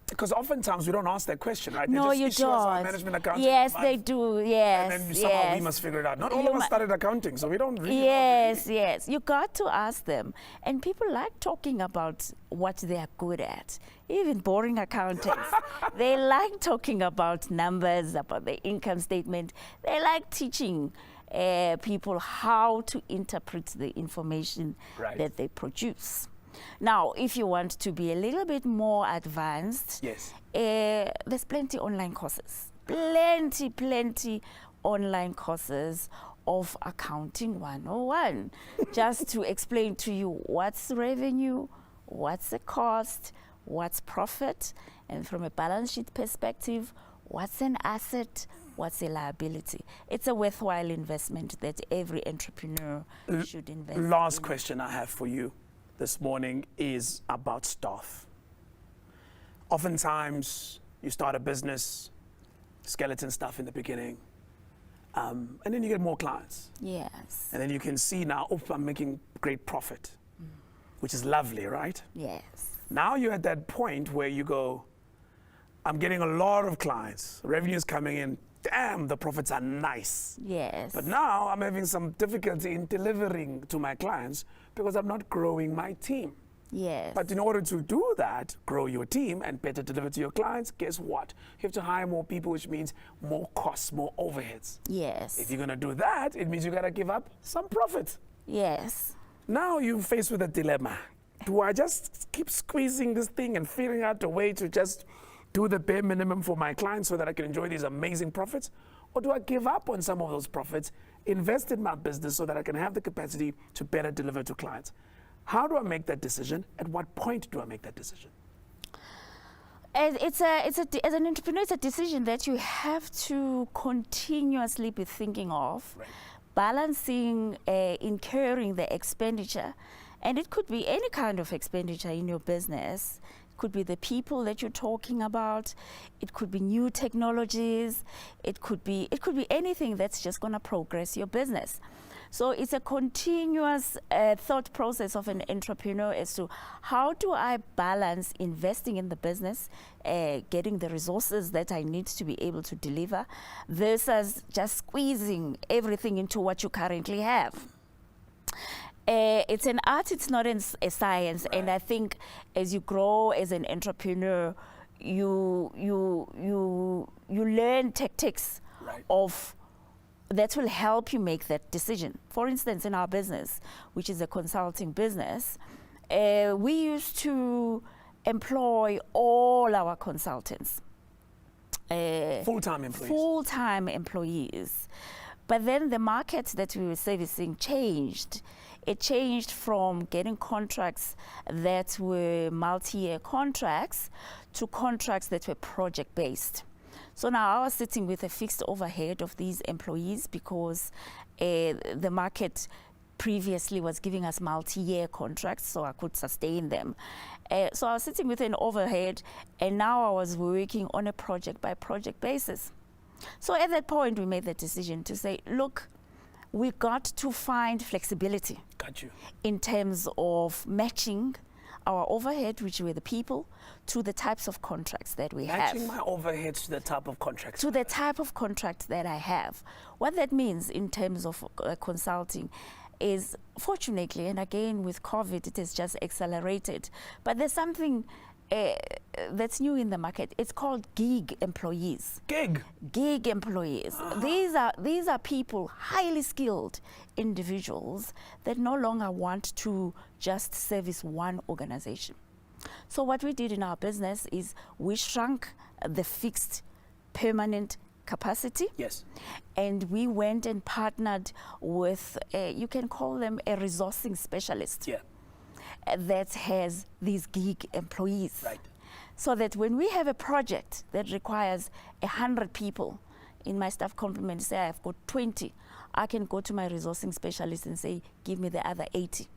Because oftentimes we don't ask that question, right? No, they you just issue us our don't. management accounting. Yes, they do. Yes. And then somehow we yes. must figure it out. Not all of us studied accounting, so we don't really Yes, yes. You got to ask them. And people like talking about what they are good at. Even boring accountants. They like talking about numbers, about the income statement. They like teaching people how to interpret the information that they produce. Now, if you want to be a little bit more advanced, yes, there's plenty online courses. Plenty online courses of Accounting 101, just to explain to you what's revenue, what's the cost, what's profit, and from a balance sheet perspective, what's an asset, what's a liability. It's a worthwhile investment that every entrepreneur should invest in. Last question I have for you this morning is about staff. Oftentimes, you start a business, skeleton stuff in the beginning, and then you get more clients. Yes. And then you can see now, oh, I'm making great profit, which is lovely, right? Yes. Now you're at that point where you go, I'm getting a lot of clients, revenue's coming in, damn, the profits are nice. Yes. But now I'm having some difficulty in delivering to my clients because I'm not growing my team. Yes. But in order to do that, grow your team and better deliver to your clients, guess what? You have to hire more people, which means more costs, more overheads. Yes. If you're going to do that, it means you got to give up some profit. Yes. Now you're faced with a dilemma. Do I just keep squeezing this thing and figuring out a way to just do the bare minimum for my clients so that I can enjoy these amazing profits? Or do I give up on some of those profits, invest in my business so that I can have the capacity to better deliver to clients? How do I make that decision? At what point do I make that decision? As an entrepreneur, it's a decision that you have to continuously be thinking of, balancing, incurring the expenditure. And it could be any kind of expenditure in your business. It could be the people that you're talking about. It could be new technologies. It could be anything that's just going to progress your business. So it's a continuous thought process of an entrepreneur as to how do I balance investing in the business, getting the resources that I need to be able to deliver, versus just squeezing everything into what you currently have. It's an art, it's not a science. And I think as you grow as an entrepreneur, you learn tactics of that will help you make that decision. For instance, in our business, which is a consulting business, we used to employ all our consultants. Full-time employees. Full-time employees. But then the market that we were servicing changed. It changed from getting contracts that were multi-year contracts to contracts that were project-based. So now I was sitting with a fixed overhead of these employees because the market previously was giving us multi-year contracts, so I could sustain them. So I was sitting with an overhead, and now I was working on a project-by-project basis. So at that point, we made the decision to say, look, we got to find flexibility. Got you. In terms of matching our overhead, which were the people, to the types of contracts that we have. Matching my overheads to the type of contracts. To the type of contracts that I have. What that means in terms of consulting is, fortunately, and again with COVID, it has just accelerated, but there's something that's new in the market. It's called gig employees. Gig employees. These are people, highly skilled individuals that no longer want to just service one organization. So what we did in our business is we shrunk the fixed permanent capacity. Yes. And we went and partnered with, you can call them a resourcing specialist. Yeah. That has these gig employees. Right. So that when we have a project that requires 100 people, in my staff complement, say I've got 20, I can go to my resourcing specialist and say, give me the other 80.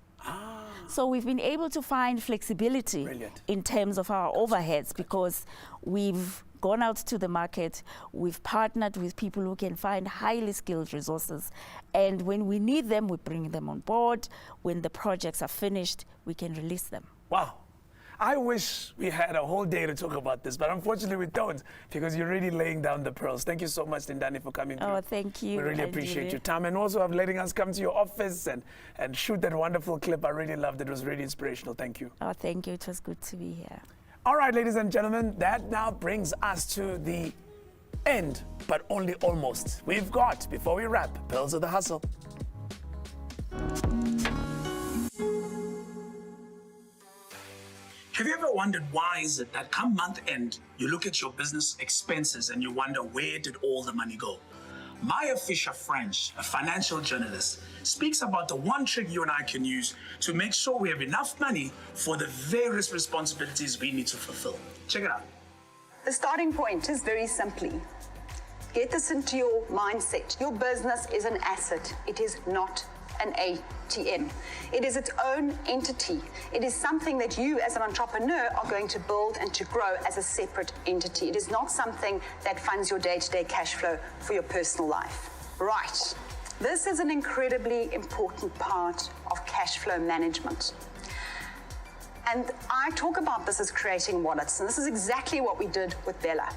So we've been able to find flexibility in terms of our overheads because we've gone out to the market, we've partnered with people who can find highly skilled resources, and when we need them, we bring them on board. When the projects are finished, we can release them. Wow. I wish we had a whole day to talk about this, but unfortunately we don't, because you're really laying down the pearls. Thank you so much, Ndani, for coming through. Oh, thank you. We really appreciate your time, and also of letting us come to your office and shoot that wonderful clip. I really loved it. It was really inspirational. Thank you. Oh, thank you. It was good to be here. All right, ladies and gentlemen, that now brings us to the end, but only almost. We've got, before we wrap, Pearls of the Hustle. Have you ever wondered why is it that come month end, you look at your business expenses and you wonder where did all the money go? Maya Fisher-French, a financial journalist, speaks about the one trick you and I can use to make sure we have enough money for the various responsibilities we need to fulfill. Check it out. The starting point is very simply, get this into your mindset. Your business is an asset. It is not an ATM. It is its own entity. It is something that you as an entrepreneur are going to build and to grow as a separate entity. It is not something that funds your day-to-day cash flow for your personal life. Right. This is an incredibly important part of cash flow management. And I talk about this as creating wallets, and this is exactly what we did with Bella.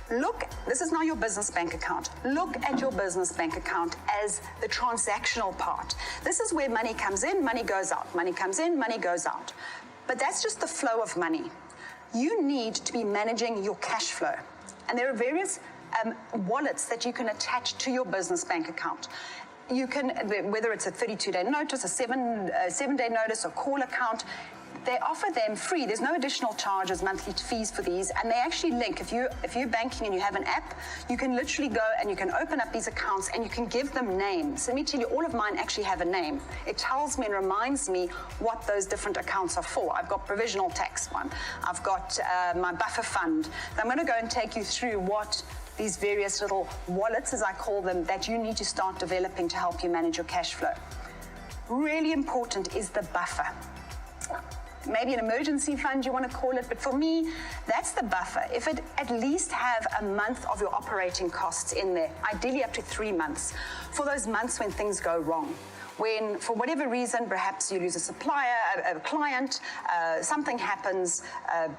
Look, this is now your business bank account. Look at your business bank account as the transactional part. This is where money comes in, money goes out. Money comes in, money goes out. But that's just the flow of money. You need to be managing your cash flow. And there are various wallets that you can attach to your business bank account. You can, whether it's a 32-day notice, a seven-day notice, a call account, they offer them free. There's no additional charges, monthly fees for these, and they actually link. If you're banking and you have an app, you can literally go and you can open up these accounts and you can give them names. Let me tell you, all of mine actually have a name. It tells me and reminds me what those different accounts are for. I've got provisional tax one. I've got my buffer fund. I'm going to go and take you through what these various little wallets, as I call them, that you need to start developing to help you manage your cash flow. Really important is the buffer. Maybe an emergency fund you want to call it, but for me, that's the buffer. If it at least have a month of your operating costs in there, ideally up to 3 months, for those months when things go wrong. When, for whatever reason, perhaps you lose a supplier, a client, something happens,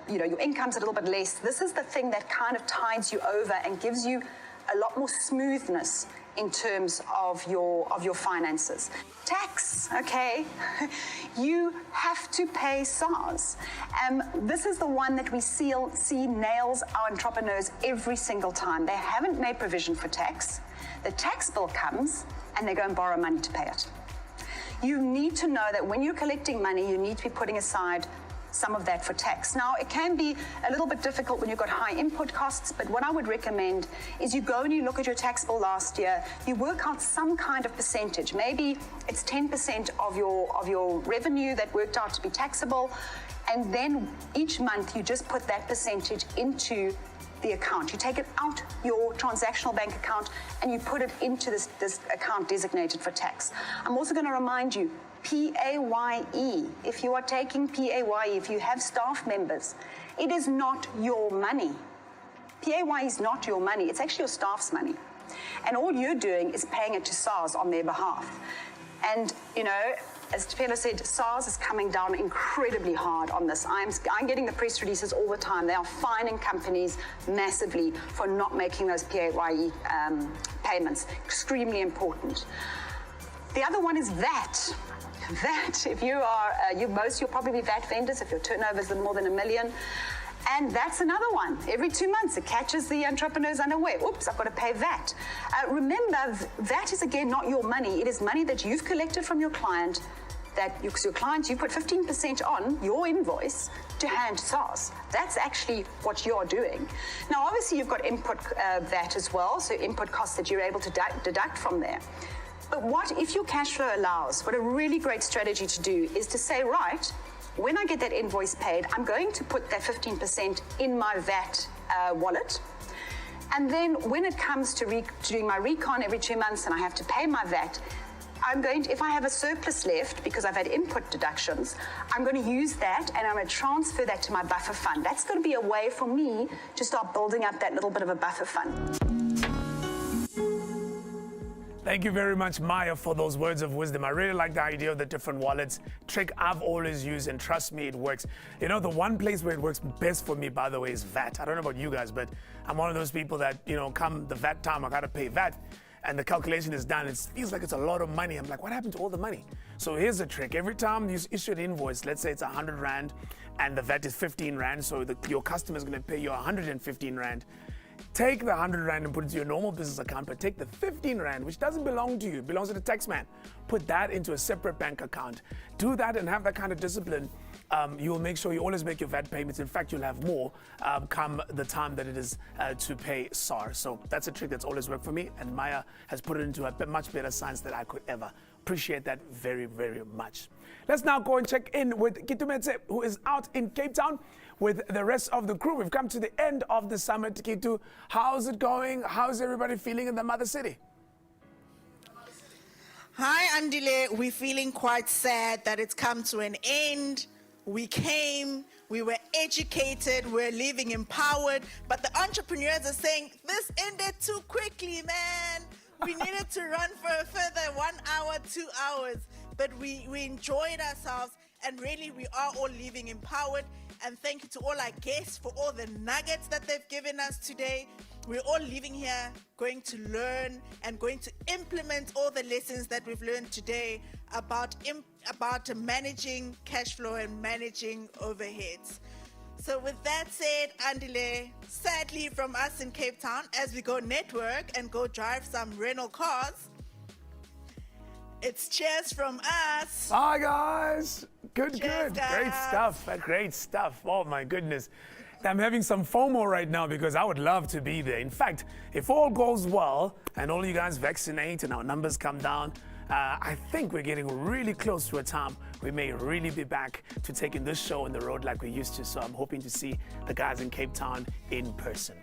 your income's a little bit less. This is the thing that kind of tides you over and gives you a lot more smoothness in terms of your finances. Tax, okay? You have to pay SARS. This is the one that we see nails our entrepreneurs every single time. They haven't made provision for tax. The tax bill comes and they go and borrow money to pay it. You need to know that when you're collecting money, you need to be putting aside some of that for tax. Now, it can be a little bit difficult when you've got high input costs, but what I would recommend is you go and you look at your tax bill last year, you work out some kind of percentage. Maybe it's 10% of your revenue that worked out to be taxable, and then each month you just put that percentage into the account. You take it out your transactional bank account and you put it into this account designated for tax. I'm also going to remind you, PAYE, if you are taking PAYE, if you have staff members, it is not your money. PAYE is not your money, it's actually your staff's money. And all you're doing is paying it to SARS on their behalf. And, as Tupelo said, SARS is coming down incredibly hard on this. I'm getting the press releases all the time. They are fining companies massively for not making those PAYE payments. Extremely important. The other one is VAT. VAT, if you are, you'll probably be VAT vendors if your turnover is more than $1 million. And that's another one. Every 2 months, it catches the entrepreneurs unaware. Oops, I've got to pay VAT. Remember, VAT is, again, not your money. It is money that you've collected from your client, because your client, you put 15% on your invoice to hand to SARS. That's actually what you're doing. Now, obviously, you've got input VAT as well, so input costs that you're able to deduct from there. But what if your cash flow allows? What a really great strategy to do is to say, right, when I get that invoice paid, I'm going to put that 15% in my VAT wallet. And then when it comes to doing my recon every 2 months and I have to pay my VAT, if I have a surplus left because I've had input deductions, I'm going to use that and I'm going to transfer that to my buffer fund. That's going to be a way for me to start building up that little bit of a buffer fund. Thank you very much, Maya, for those words of wisdom. I really like the idea of the different wallets. Trick I've always used, and trust me, it works. You know, the one place where it works best for me, by the way, is VAT. I don't know about you guys, but I'm one of those people that, you know, come the VAT time, I gotta pay VAT, and the calculation is done. It feels like it's a lot of money. I'm like, what happened to all the money? So here's the trick. Every time you issue an invoice, let's say it's 100 Rand, and the VAT is 15 Rand, so your customer is gonna pay you 115 Rand. Take the 100 Rand and put it to your normal business account, but take the 15 Rand, which doesn't belong to you, it belongs to the tax man. Put that into a separate bank account. Do that and have that kind of discipline. You will make sure you always make your VAT payments. In fact, you'll have more come the time that it is to pay SAR. So that's a trick that's always worked for me, and Maya has put it into a much better science than I could ever. Appreciate that very, very much. Let's now go and check in with Kitumetse, who is out in Cape Town with the rest of the crew. We've come to the end of the summit. Kitu, how's it going? How's everybody feeling in the mother city? Hi, Andile. We're feeling quite sad that it's come to an end. We came, we were educated, we're living empowered, but the entrepreneurs are saying, this ended too quickly, man. We needed to run for a further 1 hour, 2 hours, but we enjoyed ourselves, and really we are all living empowered. And thank you to all our guests for all the nuggets that they've given us today. We're all living here, going to learn and going to implement all the lessons that we've learned today about managing cash flow and managing overheads. So with that said, Andile, sadly from us in Cape Town, as we go network and go drive some rental cars, it's cheers from us. Hi, guys. Good, Cheers, good. guys. Great stuff. Great stuff. Oh, my goodness. I'm having some FOMO right now because I would love to be there. In fact, if all goes well and all you guys vaccinate and our numbers come down, I think we're getting really close to a time we may really be back to taking this show on the road like we used to. So I'm hoping to see the guys in Cape Town in person.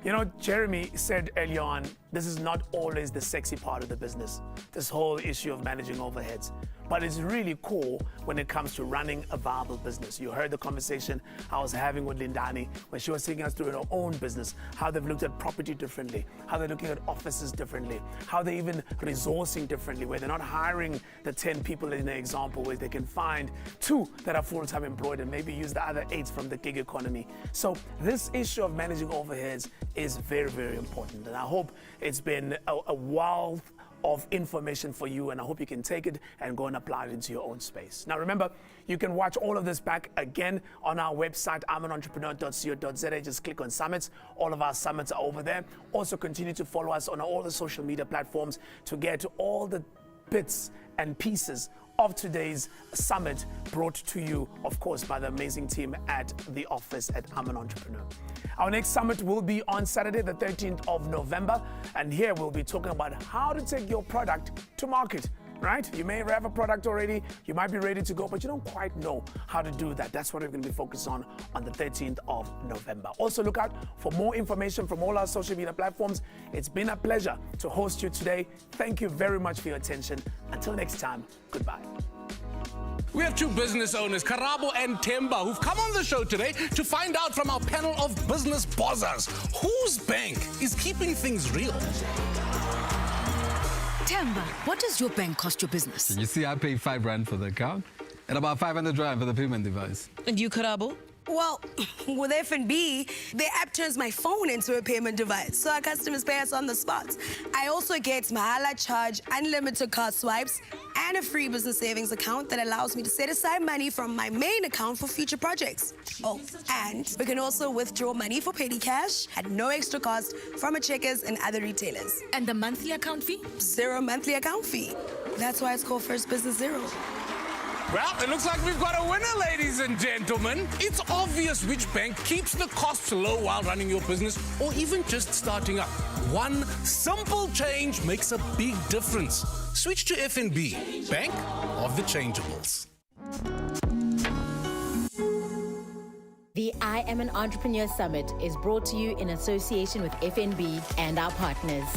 You know, Jeremy said earlier on, this is not always the sexy part of the business, this whole issue of managing overheads. But it's really cool when it comes to running a viable business. You heard the conversation I was having with Lindani when she was taking us through her own business, how they've looked at property differently, how they're looking at offices differently, how they're even resourcing differently, where they're not hiring the 10 people in the example, where they can find 2 that are full-time employed and maybe use the other 8 from the gig economy. So this issue of managing overheads is very, very important. And I hope it's been a wealth of information for you, and I hope you can take it and go and apply it into your own space. Now remember, you can watch all of this back again on our website, imanentrepreneur.co.za. Just click on summits. All of our summits are over there. Also continue to follow us on all the social media platforms to get all the bits and pieces of today's summit, brought to you, of course, by the amazing team at the office at I'm an Entrepreneur. Our next summit will be on Saturday, the 13th of November, and here we'll be talking about how to take your product to market. Right? You may have a product already, you might be ready to go, but you don't quite know how to do that. That's what we're going to be focused on the 13th of November. Also look out for more information from all our social media platforms. It's been a pleasure to host you today. Thank you very much for your attention. Until next time, goodbye. We have 2 business owners, Karabo and Temba, who've come on the show today to find out from our panel of business bozzers whose bank is keeping things real. Temba, what does your bank cost your business? You see, I pay 5 Rand for the account and about 500 Rand for the payment device. And you, Karabo? Well, with F&B, their app turns my phone into a payment device, so our customers pay us on the spot. I also get Mahala Charge, unlimited card swipes, and a free business savings account that allows me to set aside money from my main account for future projects. Oh, and we can also withdraw money for petty cash at no extra cost from a Checkers and other retailers. And the monthly account fee? 0 monthly account fee. That's why it's called First Business Zero. Well, it looks like we've got a winner, ladies and gentlemen. It's obvious which bank keeps the costs low while running your business or even just starting up. One simple change makes a big difference. Switch to FNB, Bank of the Changeables. The I Am an Entrepreneur Summit is brought to you in association with FNB and our partners.